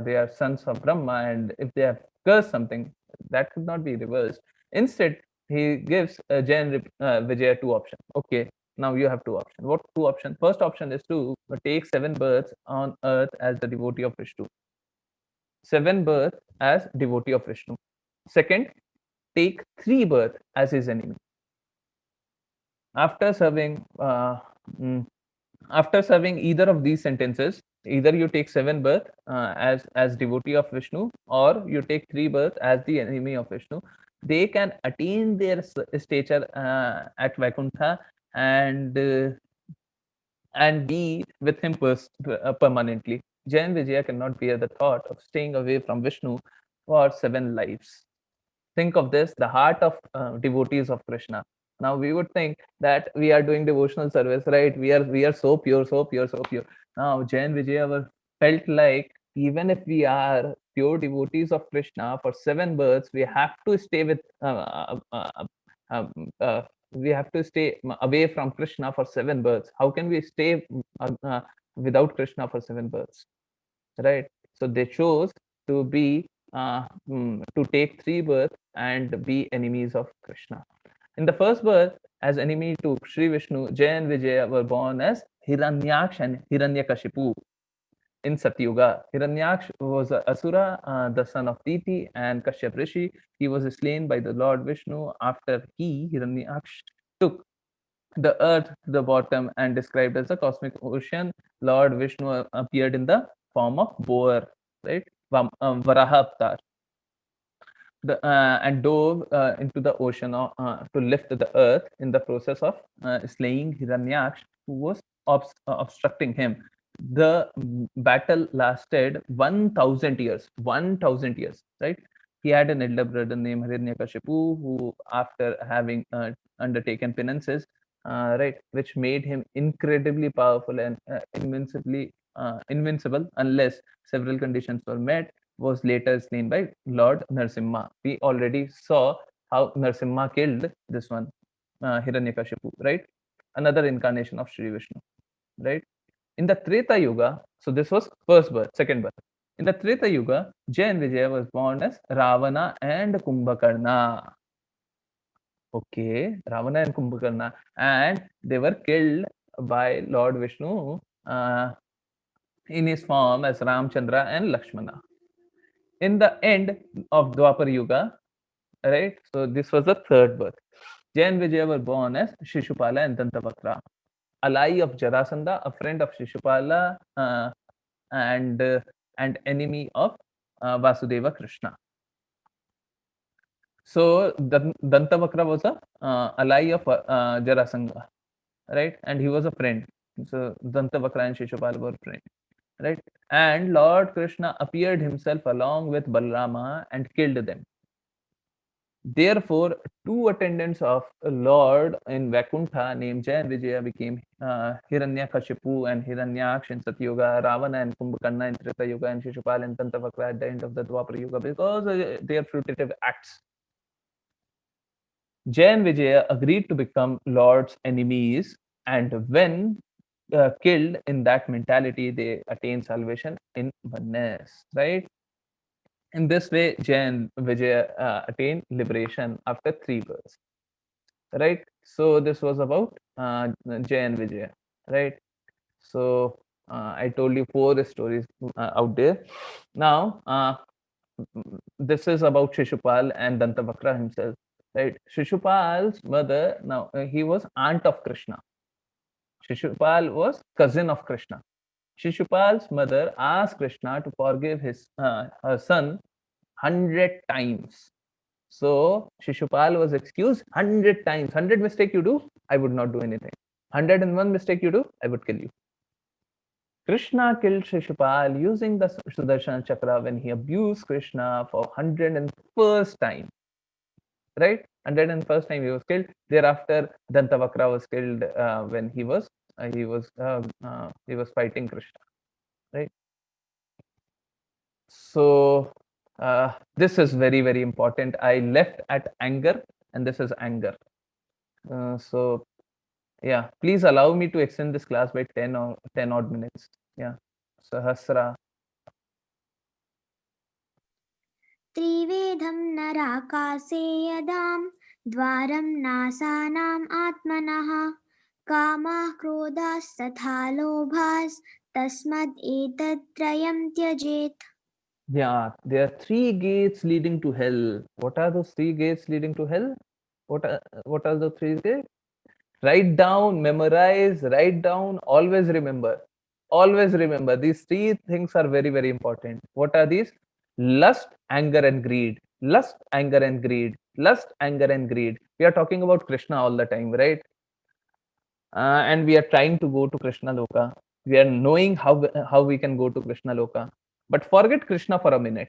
they are sons of Brahma, and if they have cursed something, that could not be reversed. Instead, he gives Jain Vijaya two options. Okay, now you have two options. What two options? First option is to take 7 births on earth as the devotee of Vishnu. 7 births as devotee of Vishnu. Second, take 3 births as his enemy. After serving mm, after serving either of these sentences, either you take 7 birth as devotee of Vishnu, or you take 3 birth as the enemy of Vishnu. They can attain their stature at Vaikuntha and be with him permanently. Jain Vijaya cannot bear the thought of staying away from Vishnu for 7 lives. Think of this, the heart of devotees of Krishna. Now we would think that we are doing devotional service, right? We are so pure, so pure, so pure. Now Jain Vijaya felt like even if we are pure devotees of Krishna for 7 births, we have to stay with um, uh, we have to stay away from Krishna for 7 births. How can we stay without Krishna for 7 births, right? So they chose to be to take 3 births and be enemies of Krishna. In the first birth, as enemy to Sri Vishnu, Jay and Vijaya were born as Hiranyaksh and Hiranyakashipu in Satyuga. Hiranyaksh was a Asura, the son of Diti and Kashyap Rishi. He was slain by the Lord Vishnu after Hiranyaksh, took the earth to the bottom and described as a cosmic ocean. Lord Vishnu appeared in the form of boar, right? Varaha avatar. And dove into the ocean to lift the earth in the process of slaying Hiranyaksh, who was obstructing him. The battle lasted 1000 years. 1000 years, right? He had an elder brother named Hiranyakashipu, who, after having undertaken penances, right, which made him incredibly powerful and invincible unless several conditions were met, was later slain by Lord Narsimha. We already saw how Narsimha killed this one, Hiranyakashipu, right? Another incarnation of Sri Vishnu, right? In the Treta Yuga, so this was first birth, second birth. In the Treta Yuga, Jay and Vijaya was born as Ravana and Kumbhakarna. Okay, Ravana and Kumbhakarna, and they were killed by Lord Vishnu in his form as Ramchandra and Lakshmana. In the end of Dwapar Yuga, right? So this was the third birth. Jay and Vijaya were born as Shishupala and Dantavakra, ally of Jarasandha, a friend of Shishupala, and enemy of Vasudeva Krishna. So Dantavakra was a ally of Jarasandha, right? And he was a friend. So Dantavakra and Shishupala were friends, right? And Lord Krishna appeared himself along with Balarama and killed them. Therefore, two attendants of Lord in Vaikuntha named Jay and Vijaya became Hiranyakashipu and Hiranyaksh in Satyuga, Ravana and Kumbhakarna in Treta Yuga, and Shishupal and Dantavakra at the end of the Dwapar Yuga because their fruitive acts. Jay and Vijaya agreed to become Lord's enemies, and when killed in that mentality, they attain salvation in oneness, right? In this way, Jay and Vijaya attained liberation after 3 births, right? So this was about Jay and Vijaya, right? So I told you 4 stories out there. Now, this is about Shishupal and Dantavakra himself, right? Shishupal's mother, now he was aunt of Krishna. Shishupal was cousin of Krishna. Shishupal's mother asked Krishna to forgive her son 100 times. So Shishupal was excused 100 times. 100 mistake you do, I would not do anything. 101 mistake you do, I would kill you. Krishna killed Shishupal using the Sudarshan Chakra when he abused Krishna for 101st time. Right? 101st time he was killed. Thereafter, Dantavakra was killed when he was fighting Krishna. Right? So this is very, very important. I left at anger, and this is anger. So yeah, please allow me to extend this class by 10 or 10 odd minutes. Yeah. Sahasra. त्रिवेदं नराकासे यदां द्वारं नासानाम् आत्मनः कामः क्रोधास्तथा लोभास्तस्माद् एतत्त्रयं त्यजेत्. Yeah, there are three gates leading to hell. What are those three gates leading to hell? What are the three gates? Write down, memorize, write down, always remember. Always remember. These three things are very, very important. What are these? Lust, anger, and greed. Lust, anger, and greed. Lust, anger, and greed. We are talking about Krishna all the time, right? And we are trying to go to Krishna Loka. We are knowing how we can go to Krishna Loka. But forget Krishna for a minute.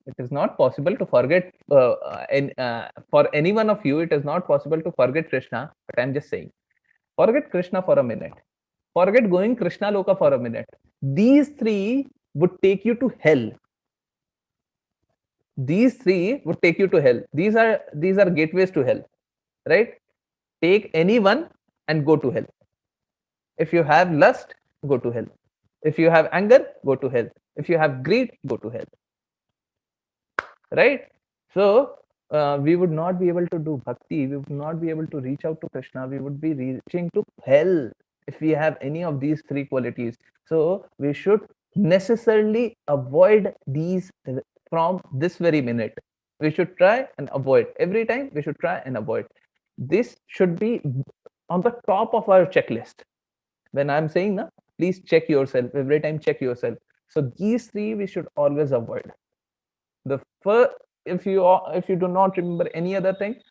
It is not possible to forget for any one of you. It is not possible to forget Krishna. But I'm just saying, forget Krishna for a minute. Forget going Krishna Loka for a minute. These three would take you to hell. These three would take you to hell. These are gateways to hell, right? Take any one and go to hell. If you have lust, go to hell. If you have anger, go to hell. If you have greed, go to hell. Right? So we would not be able to do bhakti. We would not be able to reach out to Krishna. We would be reaching to hell if we have any of these three qualities. So we should necessarily avoid these from this very minute. We should try and avoid. Every time we should try and avoid. This should be on the top of our checklist. When I'm saying, na, please check yourself. Every time check yourself. So these three we should always avoid. The first, if you do not remember any other thing,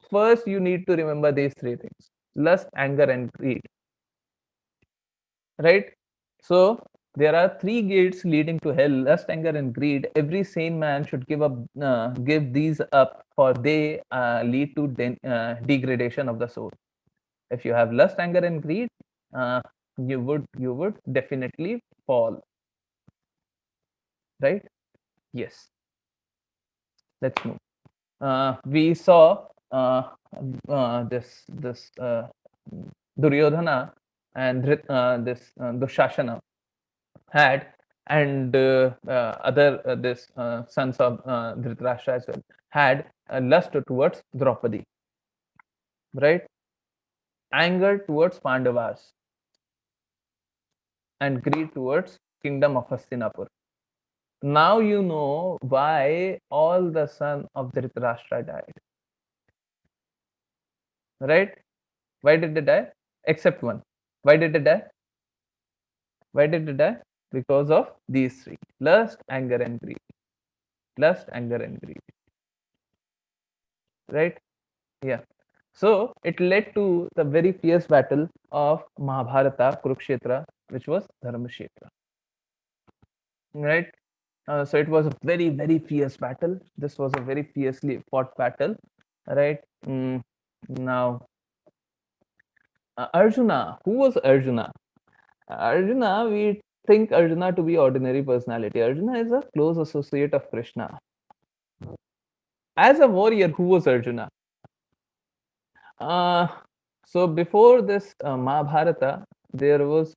first you need to remember these three things: lust, anger, and greed. Right? So there are three gates leading to hell: lust, anger, and greed. Every sane man should give these up, for they lead to degradation of the soul. If you have lust, anger, and greed, you would definitely fall. Right? Yes. Let's move. We saw this Duryodhana and this Dushashana had, and other this sons of Dhritarashtra as well, had lust towards Draupadi, right? Anger towards Pandavas, and greed towards kingdom of Hastinapur. Now you know why all the sons of Dhritarashtra died. Right? Why did they die? Except one. Why did they die? Why did they die? Because of these three: lust, anger, and greed. Lust, anger, and greed. Right? Yeah. So it led to the very fierce battle of Mahabharata, Kurukshetra, which was Dharmakshetra. Right? So it was a very, very fierce battle. This was a very fiercely fought battle. Right? Now, Arjuna. Who was Arjuna? Arjuna, we think Arjuna to be ordinary personality. Arjuna is a close associate of Krishna. As a warrior, who was Arjuna? So before this Mahabharata, there was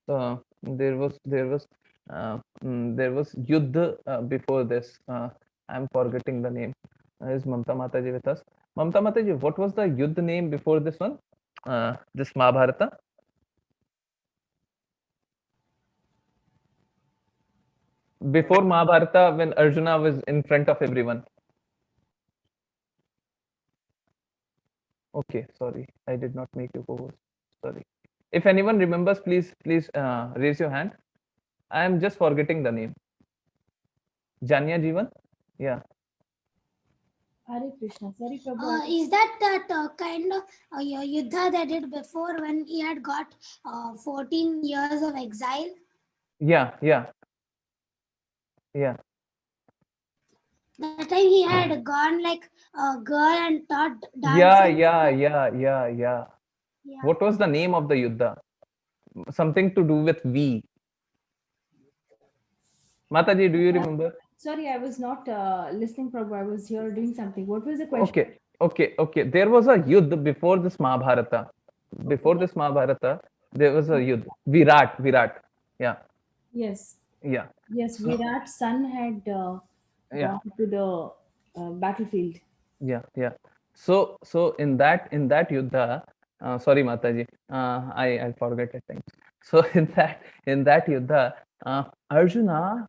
Yuddha before this. I'm forgetting the name. Is Mamta Mataji with us? Mamta Mataji, what was the Yuddha name before this one? This Mahabharata? Before Mahabharata, when Arjuna was in front of everyone. Okay, sorry, I did not make you co-host. Sorry. If anyone remembers, please raise your hand. I am just forgetting the name. Janya Jeevan? Yeah. Hare Krishna. Sorry, Prabhu. Is that kind of yuddha they did before when he had got 14 years of exile? Yeah, yeah, yeah. That time he had gone like a girl and taught Yeah, dancing. yeah, yeah, yeah, yeah. Yeah. What was the name of the Yuddha? Something to do with V. Mataji, do you remember? Sorry, I was not listening, Prabhu. I was here doing something. What was the question? Okay, okay, okay. There was a Yuddha before this Mahabharata. Before this Mahabharata, there was a Yuddha. Virat, Virat. Yeah, Yes. yeah, Yes, So- Virat's son had yeah, gone to the battlefield. yeah, yeah. So in that Yuddha, sorry Mataji, I forget at times. So in that Yuddha, Arjuna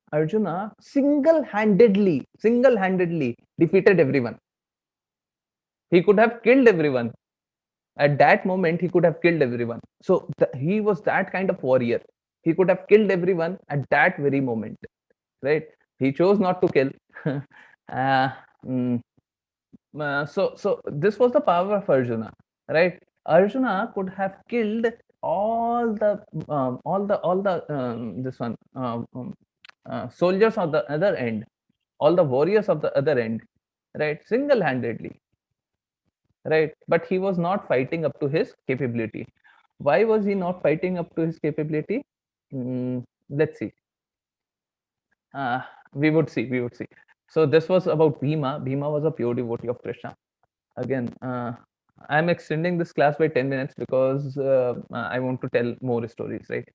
single-handedly defeated everyone. He could have killed everyone. At that moment, he could have killed everyone. So he was that kind of warrior. He could have killed everyone at that very moment, right? He chose not to kill. uh, mm, so this was the power of Arjuna, right? Arjuna could have killed all the this one soldiers of the other end, all the warriors of the other end, right? Single-handedly, right? But he was not fighting up to his capability. Why was he not fighting up to his capability? Let's see. We would see. So this was about Bhima. Bhima was a pure devotee of Krishna. Again, I'm extending this class by 10 minutes because I want to tell more stories, right?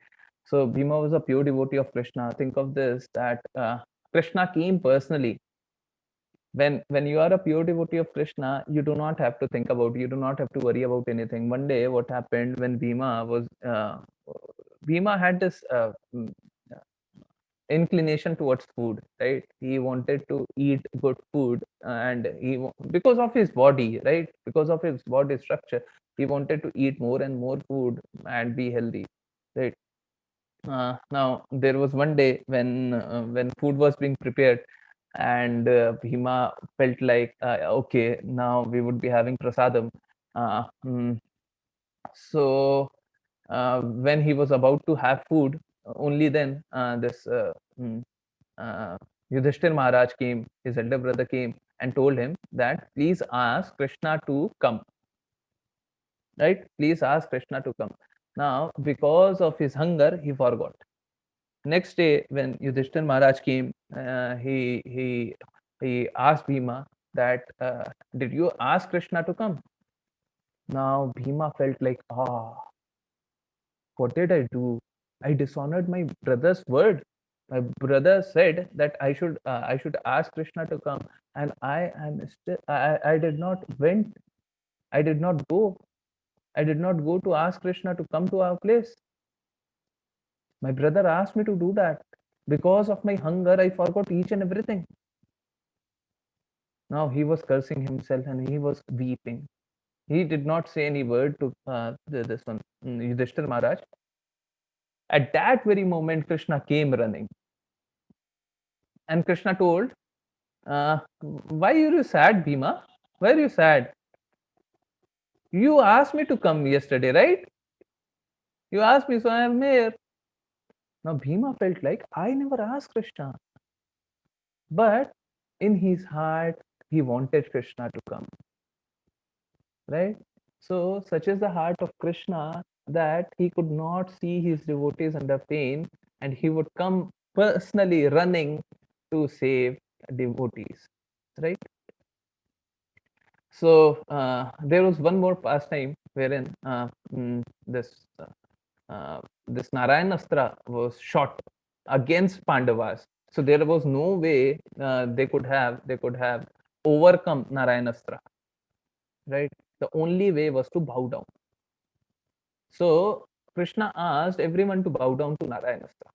So Bhima was a pure devotee of Krishna. Think of this, that Krishna came personally. When you are a pure devotee of Krishna, you do not have to think about, you do not have to worry about anything. One day, what happened when Bhima had this inclination towards food, right? He wanted to eat good food, and because of his body, right? Because of his body structure, he wanted to eat more and more food and be healthy, right? Now there was one day when food was being prepared, and Bhima felt like, okay, now we would be having prasadam. Uh, mm, when he was about to have food, only then this uh, Yudhishthir Maharaj came, his elder brother came and told him that please ask Krishna to come, right? Please ask Krishna to come. Now, because of his hunger, he forgot. Next day, when Yudhishthir Maharaj came, he asked Bhima that, did you ask Krishna to come? Now, Bhima felt like, what did I do? I dishonored my brother's word. My brother said that I should ask Krishna to come, and I did not went. I did not go. I did not go to ask Krishna to come to our place. My brother asked me to do that. Because of my hunger, I forgot each and everything. Now he was cursing himself and he was weeping. He did not say any word to this one, Yudhishthir Maharaj. At that very moment, Krishna came running. And Krishna told, why are you sad, Bhima? Why are you sad? You asked me to come yesterday, right? You asked me, so I am here. Now Bhima felt like, I never asked Krishna. But in his heart, he wanted Krishna to come, right? So such is the heart of Krishna that he could not see his devotees under pain, and he would come personally running to save devotees, right? So there was one more pastime wherein this this Narayanastra was shot against Pandavas. So there was no way they could have overcome Narayanastra, right? The only way was to bow down. So Krishna asked everyone to bow down to Narayanastra.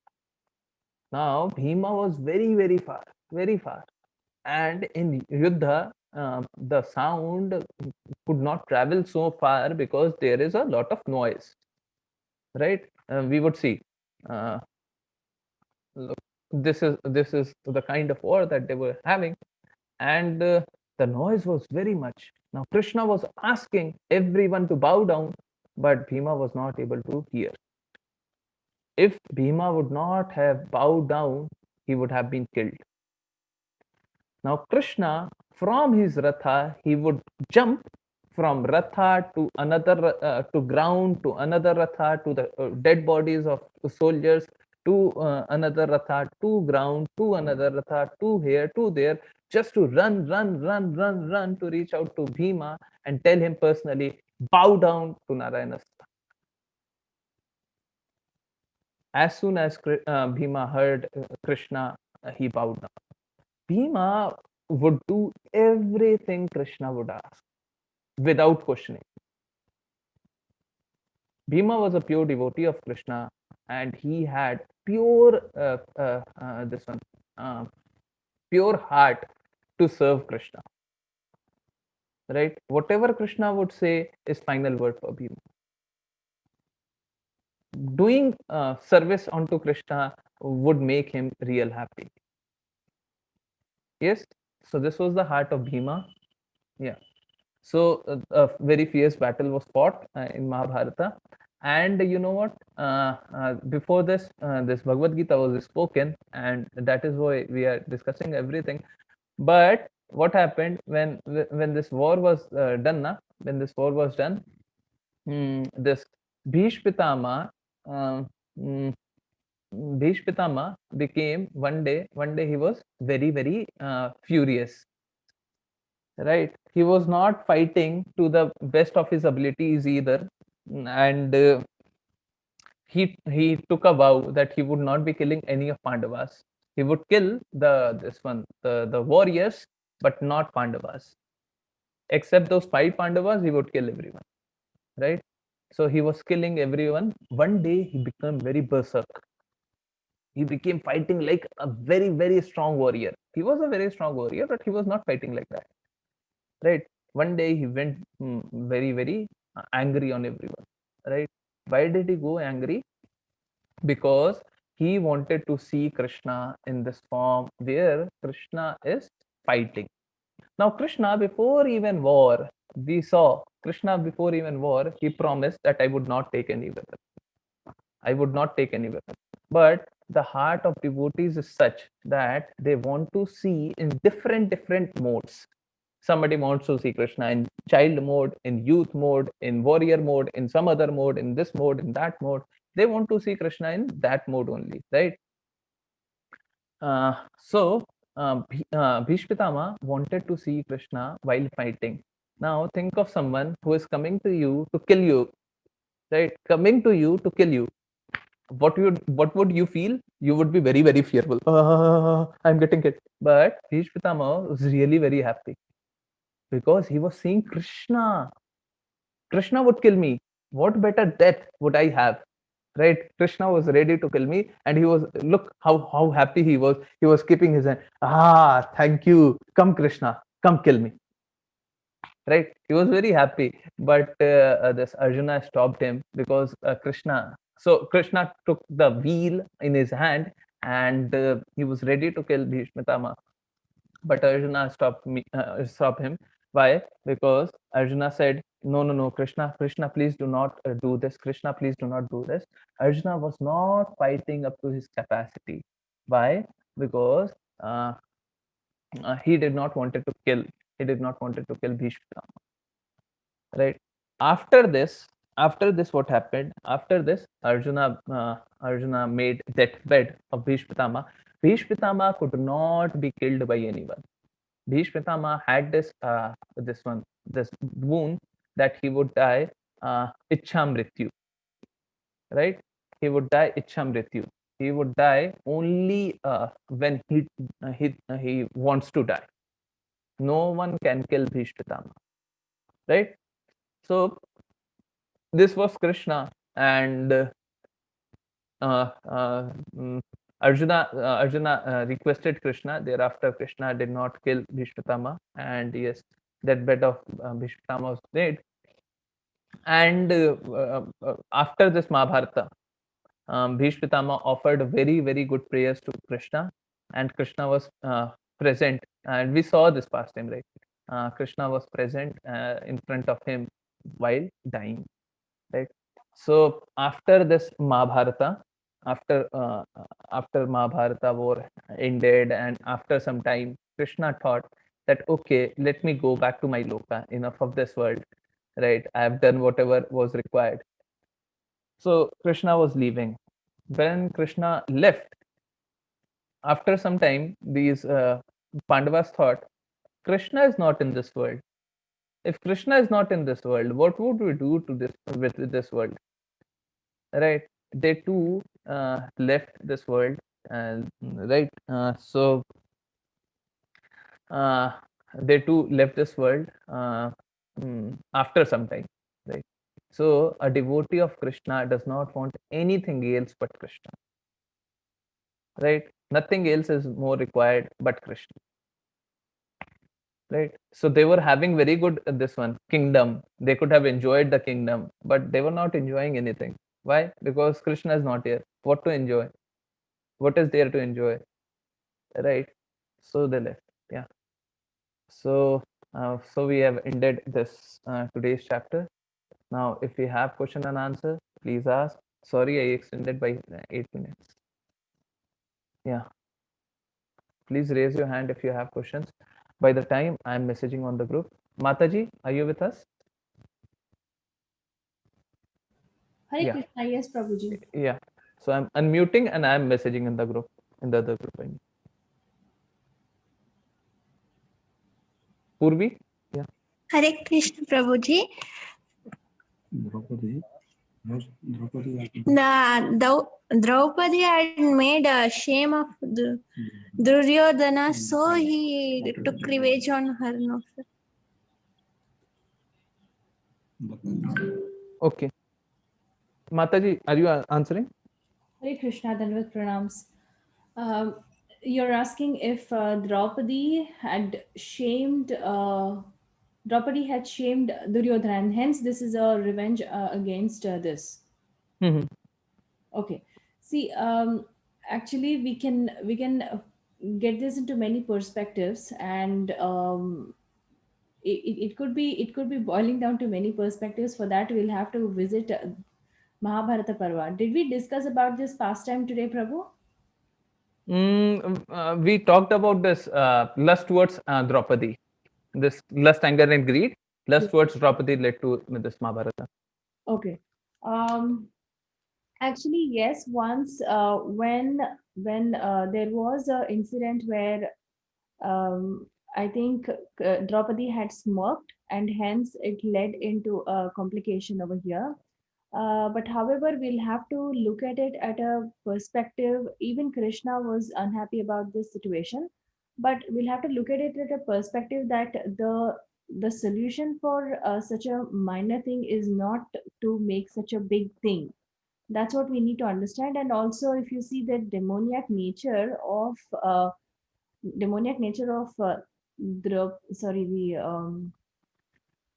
Now Bhima was very, very far, very far, and in Yuddha, the sound could not travel so far because there is a lot of noise, right? We would see. Uh, look, this is the kind of war that they were having, and the noise was very much. Now Krishna was asking everyone to bow down, but Bhima was not able to hear. If Bhima would not have bowed down, he would have been killed. Now Krishna, from his ratha, he would jump from ratha to another to ground, to another ratha, to the dead bodies of soldiers, to another ratha, to ground, to another ratha, to here, to there, just to run to reach out to Bhima and tell him personally, bow down to Narayana. As soon as Bhima heard Krishna, he bowed down. Bhima would do everything Krishna would ask without questioning. Bhima was a pure devotee of Krishna, and he had pure pure heart to serve Krishna. Right? Whatever Krishna would say is final word for Bhima. Doing service onto Krishna would make him real happy. Yes. So this was the heart of Bhima. Yeah. So a very fierce battle was fought in Mahabharata, and you know what? Before this, this Bhagavad Gita was spoken, and that is why we are discussing everything. But what happened when this war was done? When this war was done, this Bhishma Pitama, Bhishma Pitama became one day. One day he was very furious, right? He was not fighting to the best of his abilities either, and he took a vow that he would not be killing any of Pandavas. He would kill the warriors, but not Pandavas. Except those 5 Pandavas, he would kill everyone, right? So he was killing everyone. One day he became very berserk. He became fighting like a very strong warrior. He was a very strong warrior, but he was not fighting like that, right? One day he went very angry on everyone, right? Why did he go angry? Because he wanted to see Krishna in this form where Krishna is fighting. Now Krishna, before even war, we saw Krishna before even war, he promised that I would not take any weapon. I would not take any weapon. But the heart of devotees is such that they want to see in different modes. Somebody wants to see Krishna in child mode, in youth mode, in warrior mode, in some other mode, in this mode, in that mode. They want to see Krishna in that mode only, right? Bhishma Pitama wanted to see Krishna while fighting. Now think of someone who is coming to you to kill you, right? Coming to you to kill you. What would you feel? You would be very fearful. I'm getting hit. But Bhishma Pitama was really very happy because he was seeing Krishna. Krishna would kill me. What better death would I have? Right? Krishna was ready to kill me, and he was, look how happy he was. He was keeping his hand. Thank you. Come, Krishna, come kill me. Right? He was very happy, but this Arjuna stopped him because Krishna. So Krishna took the wheel in his hand, and he was ready to kill Bhishma, but Arjuna stopped him. Why? Because Arjuna said, no, Krishna, please do not do this. Krishna, please do not do this. Arjuna was not fighting up to his capacity. Why? Because he did not wanted to kill. He did not wanted to kill Bhishma. Right? After this, what happened? After this, Arjuna made deathbed of Bhishma. Bhishma could not be killed by anyone. Bhishma had this wound that he would die Ichhamrityu, right? He would die Ichhamrityu. He would die only when he wants to die. No one can kill Bhishma, right? So this was Krishna, and Arjuna requested Krishna. Thereafter, Krishna did not kill Bhishma, and yes, that bed of Bhishma was made. And after this Mahabharata, Bhishma Pitama offered very, very good prayers to Krishna, and Krishna was present. And we saw this pastime, right? Krishna was present in front of him while dying, right? So after this Mahabharata, after Mahabharata war ended, and after some time, Krishna thought that okay, let me go back to my loka. Enough of this world, right? I have done whatever was required. So Krishna was leaving. When Krishna left, after some time, these Pandavas thought Krishna is not in this world. If Krishna is not in this world, what would we do to this with this world? Right? They too left this world, and right. Uh, they too left this world after some time. Right. So a devotee of Krishna does not want anything else but Krishna. Right? Nothing else is more required but Krishna. Right? So they were having very good this one kingdom. They could have enjoyed the kingdom, but they were not enjoying anything. Why? Because Krishna is not here. What to enjoy? What is there to enjoy? Right? So they left. Yeah. So so we have ended this today's chapter. Now, if we have question and answer, please ask. Sorry, I extended by 8 minutes. Yeah. Please raise your hand if you have questions. By the time I'm messaging on the group. Mataji, are you with us? Hare Yeah. Krishna, yes, Prabhuji. Yeah. So I'm unmuting and I'm messaging in the group, in the other group. I mean. Purvi? Yeah. Hare Krishna Prabhuji. Draupadi had made a shame of Duryodhana, so he took revenge on her. No, sir. Okay. Mataji, are you answering? Hare Krishna, Dandavat Pranams. You're asking if Draupadi had shamed Duryodhana, and hence this is a revenge against this. Mm-hmm. Okay. See, actually, we can get this into many perspectives, and it could be boiling down to many perspectives. For that, we'll have to visit Mahabharata Parva. Did we discuss about this pastime today, Prabhu? We talked about this lust towards Draupadi. This lust, anger, and greed. Lust towards Draupadi led to this Mahabharata. Okay. Actually, yes. Once, when there was an incident where I think Draupadi had smirked, and hence it led into a complication over here. But however, we'll have to look at it at a perspective. Even Krishna was unhappy about this situation, but we'll have to look at it at a perspective that the solution for such a minor thing is not to make such a big thing. That's what we need to understand. And also, if you see the demoniac nature of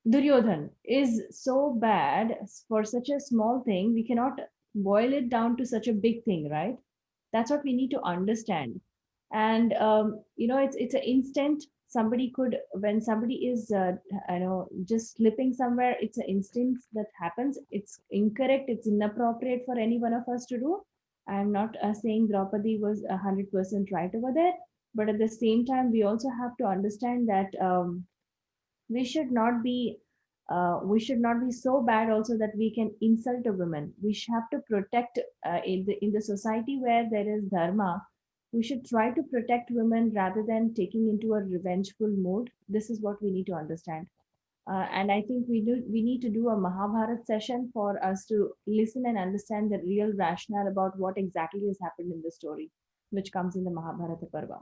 Duryodhan is so bad for such a small thing, we cannot boil it down to such a big thing, right? That's what we need to understand. And it's an instant. Somebody could, when somebody is just slipping somewhere, it's an instant that happens. It's incorrect. It's inappropriate for any one of us to do. I'm not saying Draupadi was 100% right over there, but at the same time, we also have to understand that we should not be so bad also that we can insult a woman. We should have to protect in the society where there is dharma. We should try to protect women rather than taking into a revengeful mood. This is what we need to understand. And I think we need to do a Mahabharat session for us to listen and understand the real rationale about what exactly has happened in the story, which comes in the Mahabharata Parva.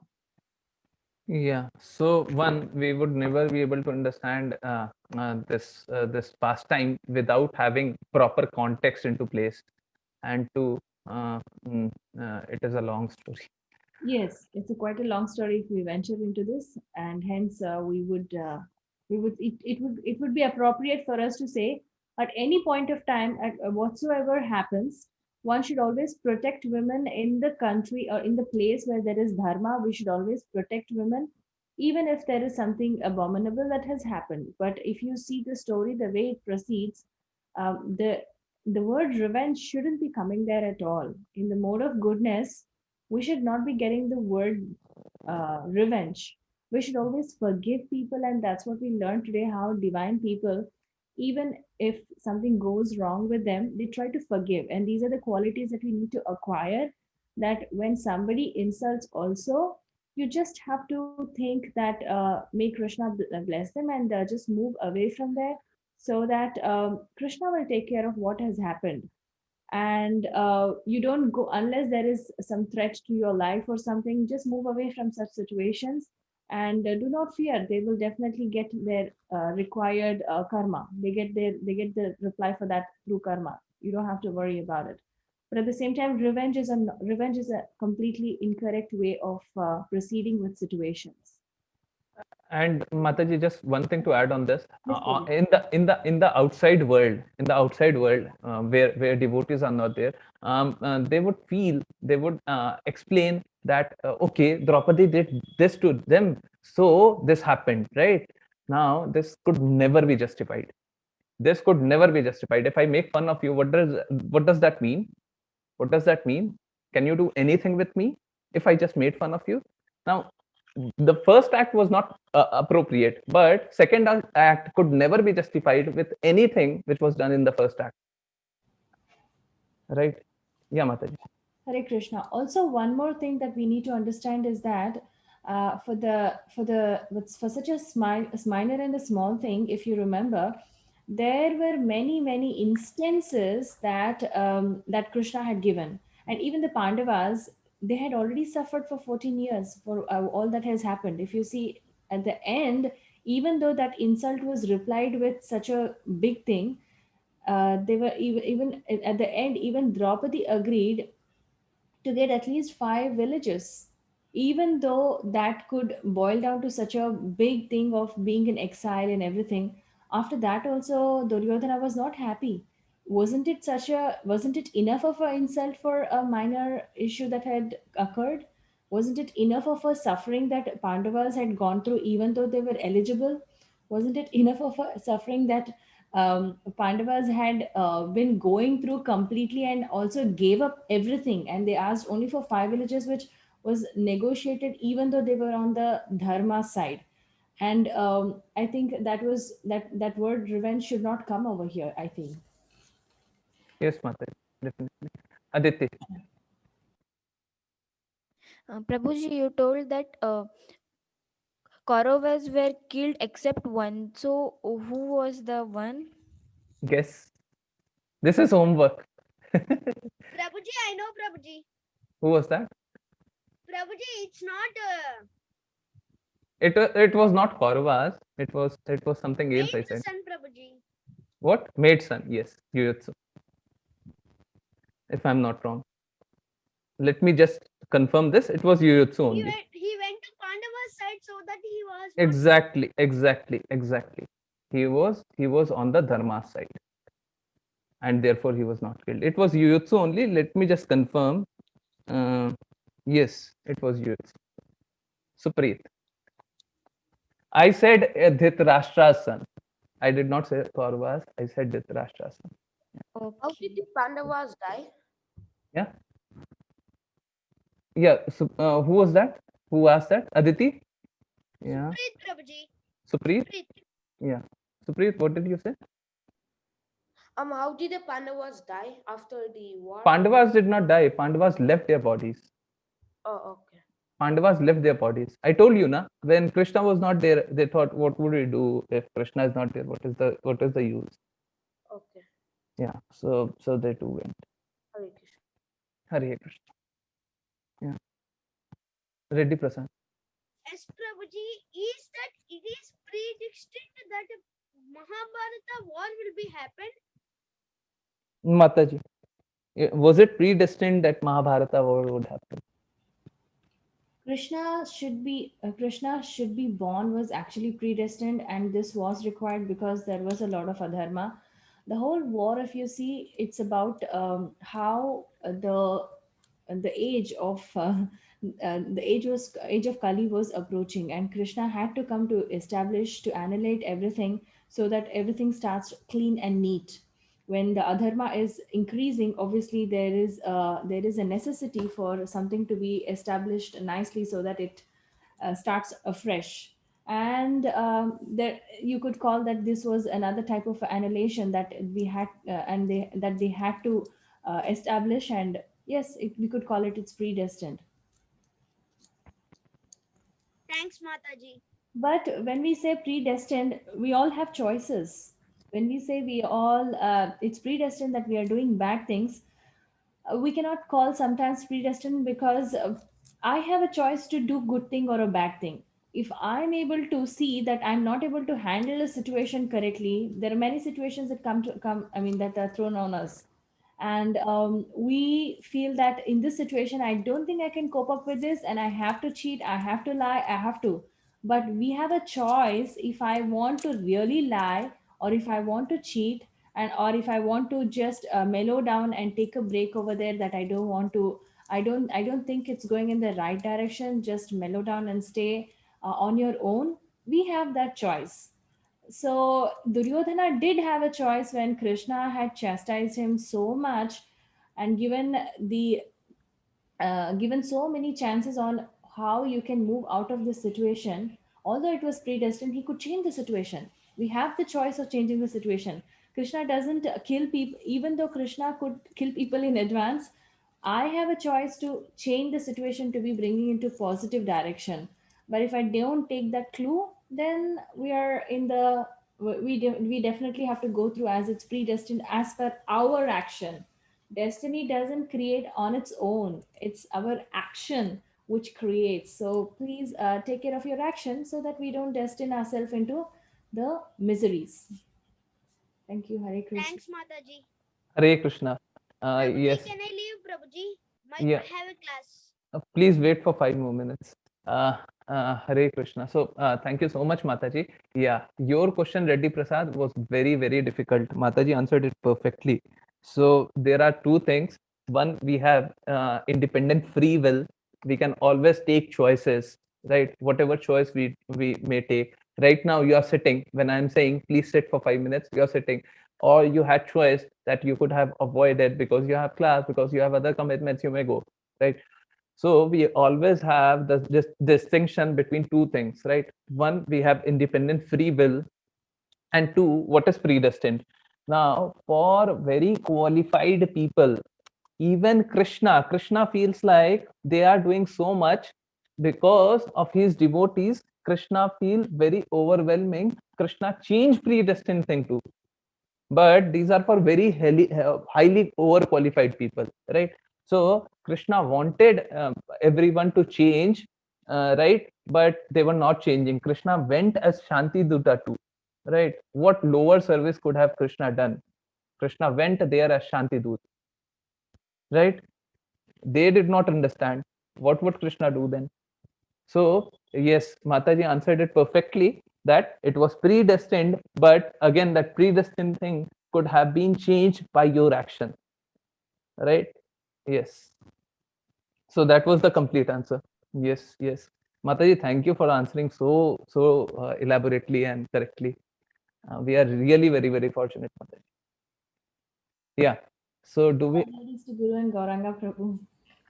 Yeah. So one, we would never be able to understand this pastime without having proper context into place, and it is a long story. Yes, it's quite a long story if we venture into this, and hence it would be appropriate for us to say at any point of time, at whatsoever happens, one should always protect women in the country or in the place where there is dharma. We should always protect women, even if there is something abominable that has happened. But if you see the story, the way it proceeds, um, the the word revenge shouldn't be coming there at all. In the mode of goodness, we should not be getting the word revenge. We should always forgive people, and that's what we learned today. How divine people, even if something goes wrong with them, they try to forgive, and these are the qualities that we need to acquire. That when somebody insults, also you just have to think that may Krishna bless them and just move away from there, so that Krishna will take care of what has happened. And you don't go unless there is some threat to your life or something. Just move away from such situations, and do not fear. They will definitely get their required karma. They get the reply for that through karma. You don't have to worry about it. But at the same time, revenge is a completely incorrect way of proceeding with situations. And Mataji, just one thing to add on this: Yes, Prabhu. in the outside world, where devotees are not there, they would feel, they would explain that okay, Draupadi did this to them, so this happened, right? Now this could never be justified. This could never be justified. If I make fun of you, what does that mean? What does that mean? Can you do anything with me if I just made fun of you? Now, the first act was not appropriate, but second act could never be justified with anything which was done in the first act, right? Yeah, Mataji. Hare Krishna. Also, one more thing that we need to understand is that for such a minor and a small thing, if you remember, there were many instances that that Krishna had given, and even the Pandavas, they had already suffered for 14 years for all that has happened. If you see at the end, even though that insult was replied with such a big thing, they were even at the end, even Draupadi agreed to get at least 5 villages, even though that could boil down to such a big thing of being in exile and everything. After that, also, Duryodhana was not happy. Wasn't it enough of an insult for a minor issue that had occurred? Wasn't it enough of a suffering that Pandavas had gone through, even though they were eligible? Wasn't it enough of a suffering that Pandavas had been going through completely and also gave up everything, and they asked only for 5 villages, which was negotiated even though they were on the dharma side. And I think that word revenge should not come over here, I think. Yes, Mataji, definitely. Aditi. Prabhuji, you told that Kauravas were killed except one. So, who was the one? Guess. This is homework. Prabhuji, I know Prabhuji. Who was that? Prabhuji, it's not It was not Kauravas. It was something else. I Maid's said. son, Prabhuji. What? Maid son. Yes, Jujutsu. If I'm not wrong. Let me just confirm this. It was Jujutsu only. He went to Pandava's side so that he was Exactly. He was on the Dharma side, and therefore he was not killed. It was Jujutsu only. Let me just confirm. Yes, it was Jujutsu. Supreet. I said Dhritarashtra's son. I did not say Kauravas. I said Dhritarashtra's son. How Okay. did the Pandavas die? Yeah. Yeah. So, who was that? Who asked that? Aditi? Yeah. Supreet, Prabhuji. Supreet? Supreet. Yeah. Supreet, what did you say? How did the Pandavas die after the war? Pandavas did not die. Pandavas left their bodies. Oh, okay. Pandavas left their bodies. I told you, na, when Krishna was not there, they thought, what would we do if Krishna is not there? What is the use? Okay. Yeah. So they too went. Hare Krishna. Hare Krishna. Yeah. Reddy Prasad. Yes, Prabhuji, is that it is predestined that Mahabharata war will be happened? Mataji. Was it predestined that Mahabharata war would happen? Krishna should be born was actually predestined, and this was required because there was a lot of adharma. The whole war, if you see, it's about how the age of age of Kali was approaching, and Krishna had to come to establish, to annihilate everything, so that everything starts clean and neat. When the adharma is increasing, obviously there is a necessity for something to be established nicely, so that it starts afresh. And there, you could call that this was another type of annihilation that we had, and they had to establish. And yes, we could call it, it's predestined. Thanks, Mataji. But when we say predestined, we all have choices. When we say we all, it's predestined that we are doing bad things, we cannot call sometimes predestined, because I have a choice to do good thing or a bad thing. If I'm able to see that I'm not able to handle a situation correctly, there are many situations that come, I mean, that are thrown on us. And we feel that in this situation, I don't think I can cope up with this, and I have to cheat, I have to lie, I have to. But we have a choice, if I want to really lie, or if I want to cheat, and or if I want to just mellow down and take a break over there, that I don't want to, I don't think it's going in the right direction, just mellow down and stay on your own. We have that choice. So Duryodhana did have a choice when Krishna had chastised him so much, and given so many chances on how you can move out of this situation. Although it was predestined, he could change the situation. We have the choice of changing the situation. Krishna doesn't kill people, even though Krishna could kill people in advance. I have a choice to change the situation to be bringing into positive direction. But if I don't take that clue, then we are in the we definitely have to go through as it's predestined as per our action. Destiny doesn't create on its own, it's our action which creates. So please take care of your action, so that we don't destine ourselves into the miseries. Thank you. Hare Krishna. Thanks, Mataji. Hare Krishna. Prabhuji, Yes, can I leave, Prabhuji? yeah. I have a class. Please wait for 5 more minutes. Hare Krishna. So, thank you so much, Mataji. Yeah, your question, Reddy Prasad, was very, very difficult. Mataji answered it perfectly. So, there are two things. One, we have independent free will. We can always take choices, right? Whatever choice we may take. Right now, you are sitting. When I'm saying, please sit for 5 minutes, you are sitting. Or you had choice that you could have avoided because you have class, because you have other commitments, you may go, right? So we always have this distinction between two things, right? One, we have independent free will, and two, what is predestined. Now, for very qualified people, even Krishna feels like they are doing so much because of his devotees. Krishna feels very overwhelming. Krishna changed predestined thing too, but these are for very highly overqualified people, right? So Krishna wanted everyone to change, right? But they were not changing. Krishna went as Shanti Duta too, right? What lower service could have Krishna done? Krishna went there as Shanti Dut, right? They did not understand. What would Krishna do then? So yes, Mataji answered it perfectly, that it was predestined, but again, that predestined thing could have been changed by your action, right? Yes. So that was the complete answer. Yes, yes. Mataji, thank you for answering so elaborately and correctly. We are really very, very fortunate, Mataji. Yeah. So do we? Ladies to Guru and Gauranga Prabhu.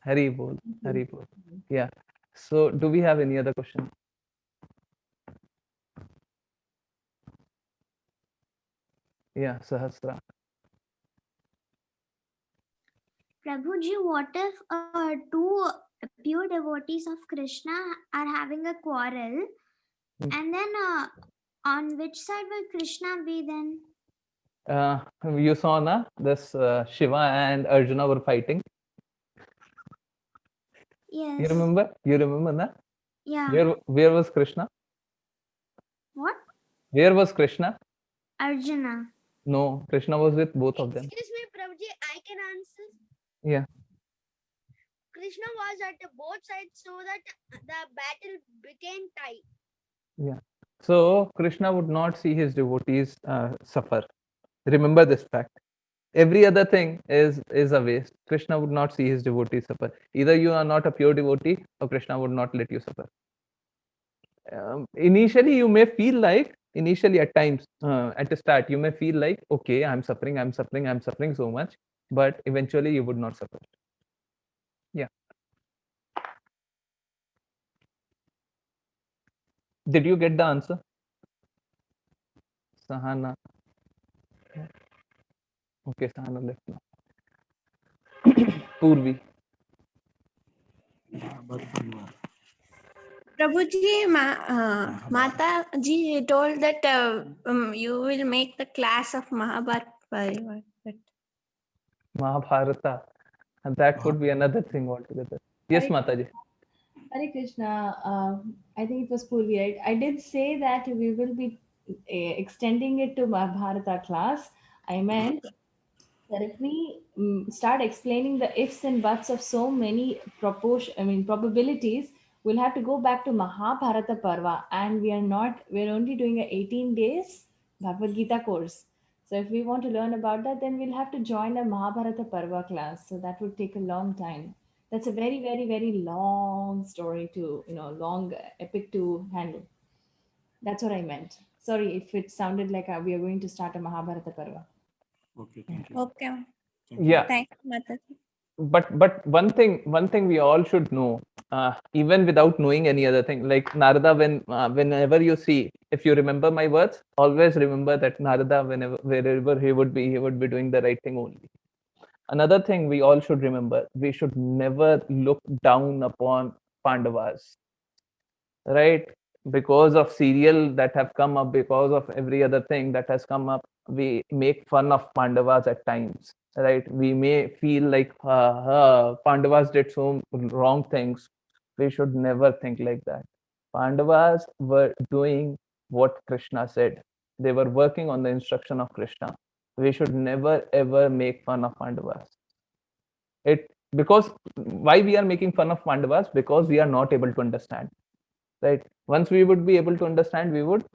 Hari bol, Hari bol. Yeah. So do we have any other question? Yeah, Sahasra. Prabhuji, what if two pure devotees of Krishna are having a quarrel, and then on which side will Krishna be then? You saw na this Shiva and Arjuna were fighting. Yes. You remember? You remember na? Yeah. Where was Krishna? What? Where was Krishna? Arjuna. No, Krishna was with both of them. Excuse me, Prabhuji, I can answer. Yeah. Krishna was at both sides so that the battle became tight. Yeah. So Krishna would not see his devotees suffer. Remember this fact. Every other thing is a waste. Krishna would not see his devotees suffer. Either you are not a pure devotee, or Krishna would not let you suffer. Initially, you may feel like, initially at times, at the start, you may feel like, okay, I'm suffering so much, but eventually you would not suffer. Yeah. Did you get the answer? Sahana. Okay, Sahana left now. Purvi. Prabhuji, Mata ji told that you will make the class of Mahabharata Parivar. Mahabharata. And that could be another thing altogether. Yes, Hare- Mataji. Hare Krishna, I think it was Purvi, right? I did say that we will be extending it to Mahabharata class. I meant that if we start explaining the ifs and buts of so many probabilities, we'll have to go back to Mahabharata Parva, and we're only doing a 18 days Bhagavad Gita course. So if we want to learn about that, then we'll have to join a Mahabharata Parva class. So that would take a long time. That's a very, very, very long story to, long epic to handle. That's what I meant. Sorry if it sounded like we are going to start a Mahabharata Parva. Okay, thank you. Okay. Yeah. Thanks, Mataji. But one thing we all should know, even without knowing any other thing, like Narada, whenever you see, if you remember my words, always remember that Narada, wherever he would be doing the right thing only. Another thing we all should remember, we should never look down upon Pandavas, right? Because of serial that have come up, because of every other thing that has come up, we make fun of Pandavas at times, right? We may feel like Pandavas did so wrong things. We should never think like that. Pandavas were doing what Krishna said. They were working on the instruction of Krishna. We should never ever make fun of Pandavas. It because why we are making fun of Pandavas? Because we are not able to understand, right? Once we would be able to understand, we would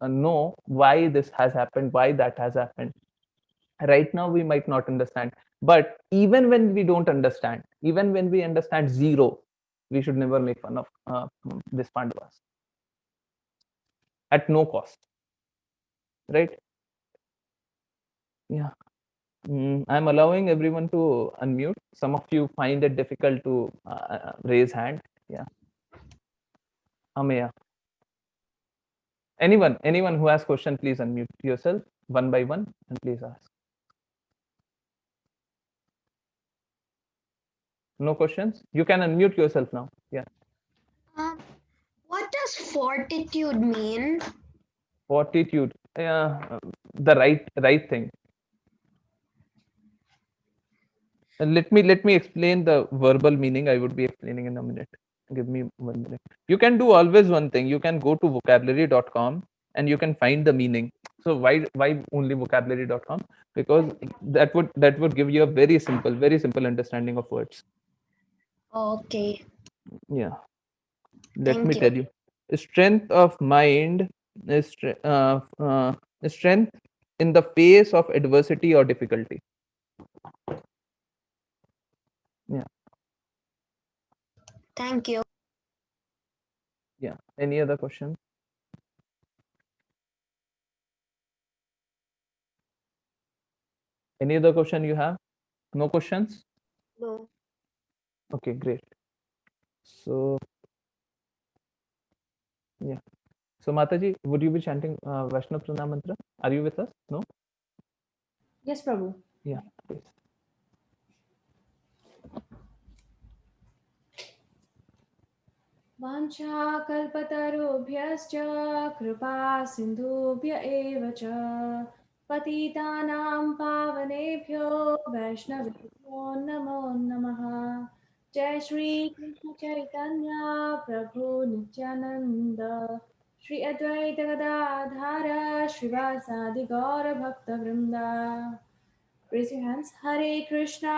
know why this has happened, why that has happened. Right now we might not understand, but even when we don't understand, even when we understand zero, we should never make fun of this Pandavas at no cost, right? Yeah. I'm allowing everyone to unmute. Some of you find it difficult to raise hand. Yeah. Ameya. Anyone who has question, please unmute yourself one by one and please ask. No questions? You can unmute yourself now. Yeah. What does fortitude mean? Fortitude. The right thing. And let me explain the verbal meaning. I would be explaining in a minute. Give me 1 minute. You can do always one thing. You can go to vocabulary.com and you can find the meaning. So why only vocabulary.com? Because that would give you a very simple understanding of words. Okay. Yeah. Let Thank me you. tell you. Strength of mind is strength in the face of adversity or difficulty. Yeah. Thank you. Yeah. Any other questions? Any other question you have? No questions? No. Okay, great. So, yeah. So, Mataji, would you be chanting Vaishnav Pranam mantra? Are you with us? No? Yes, Prabhu. Yeah, please. वाञ्छाकल्पतरुभ्यश्च कृपा सिन्धुभ्य एव च पतितानां पावनेभ्यो वैष्णवेभ्यो नमो नमः। जय श्री कृष्ण चैतन्य प्रभु नित्यानंद श्री अद्वैत गदाधर श्रीवासादि गौर भक्त वृंदा। Raise your hands. Hare Krishna,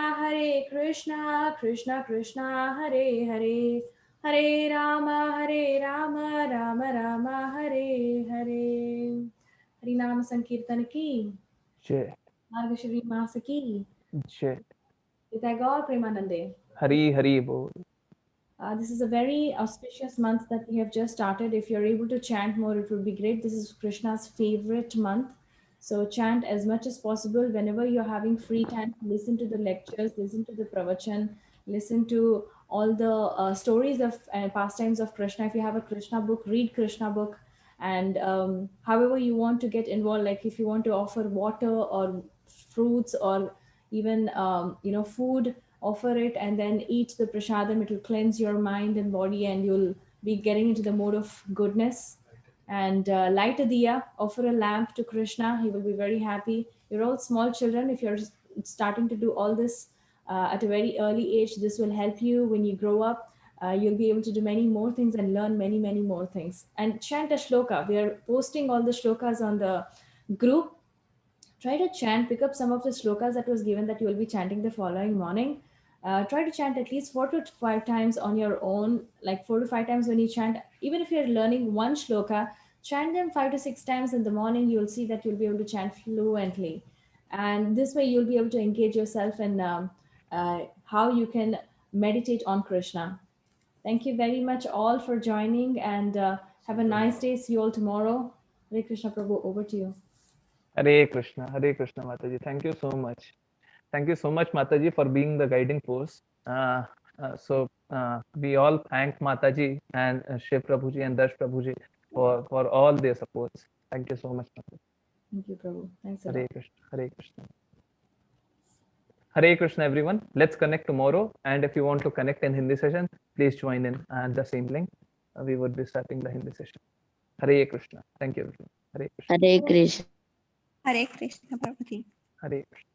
Krishna Krishna, Hare Hare, Hare Rama, Rama Rama, Hare Hare. Hari Nam Sankirtan ki Jai. Margashiri Masaki. Jai. Tagore Premanande. Hari Hari Bol. This is a very auspicious month that we have just started. If you're able to chant more, it would be great. This is Krishna's favorite month. So chant as much as possible. Whenever you're having free time, listen to the lectures, listen to the pravachan, listen to all the stories of pastimes of Krishna. If you have a Krishna book, read Krishna book. And however you want to get involved, like if you want to offer water or fruits or even food, offer it and then eat the prasadam. It will cleanse your mind and body and you'll be getting into the mode of goodness. And light a diya, offer a lamp to Krishna. He will be very happy. You're all small children. If you're starting to do all this at a very early age, this will help you when you grow up. You'll be able to do many more things and learn many, many more things. And chant a shloka. We are posting all the shlokas on the group. Try to chant, pick up some of the shlokas that was given that you will be chanting the following morning. Try to chant at least 4 to 5 times on your own, like 4 to 5 times when you chant. Even if you're learning one shloka, chant them 5 to 6 times in the morning. You'll see that you'll be able to chant fluently. And this way you'll be able to engage yourself in how you can meditate on Krishna. Thank you very much all for joining and have a nice day. See you all tomorrow. Hare Krishna Prabhu, over to you. Hare Krishna Mataji. Thank you so much. Thank you so much, Mataji, for being the guiding force. So we all thank Mataji and Shiv Prabhuji and Dash Prabhuji for all their supports. Thank you so much, Mataji. Thank you, Prabhu. Thanks a lot. Hare Krishna. Hare Krishna. Hare Krishna, everyone. Let's connect tomorrow. And if you want to connect in Hindi session, please join in the same link. We would be starting the Hindi session. Hare Krishna. Thank you, everyone. Hare Krishna. Hare Krishna. Hare Krishna, Prabhuji. Hare Krishna.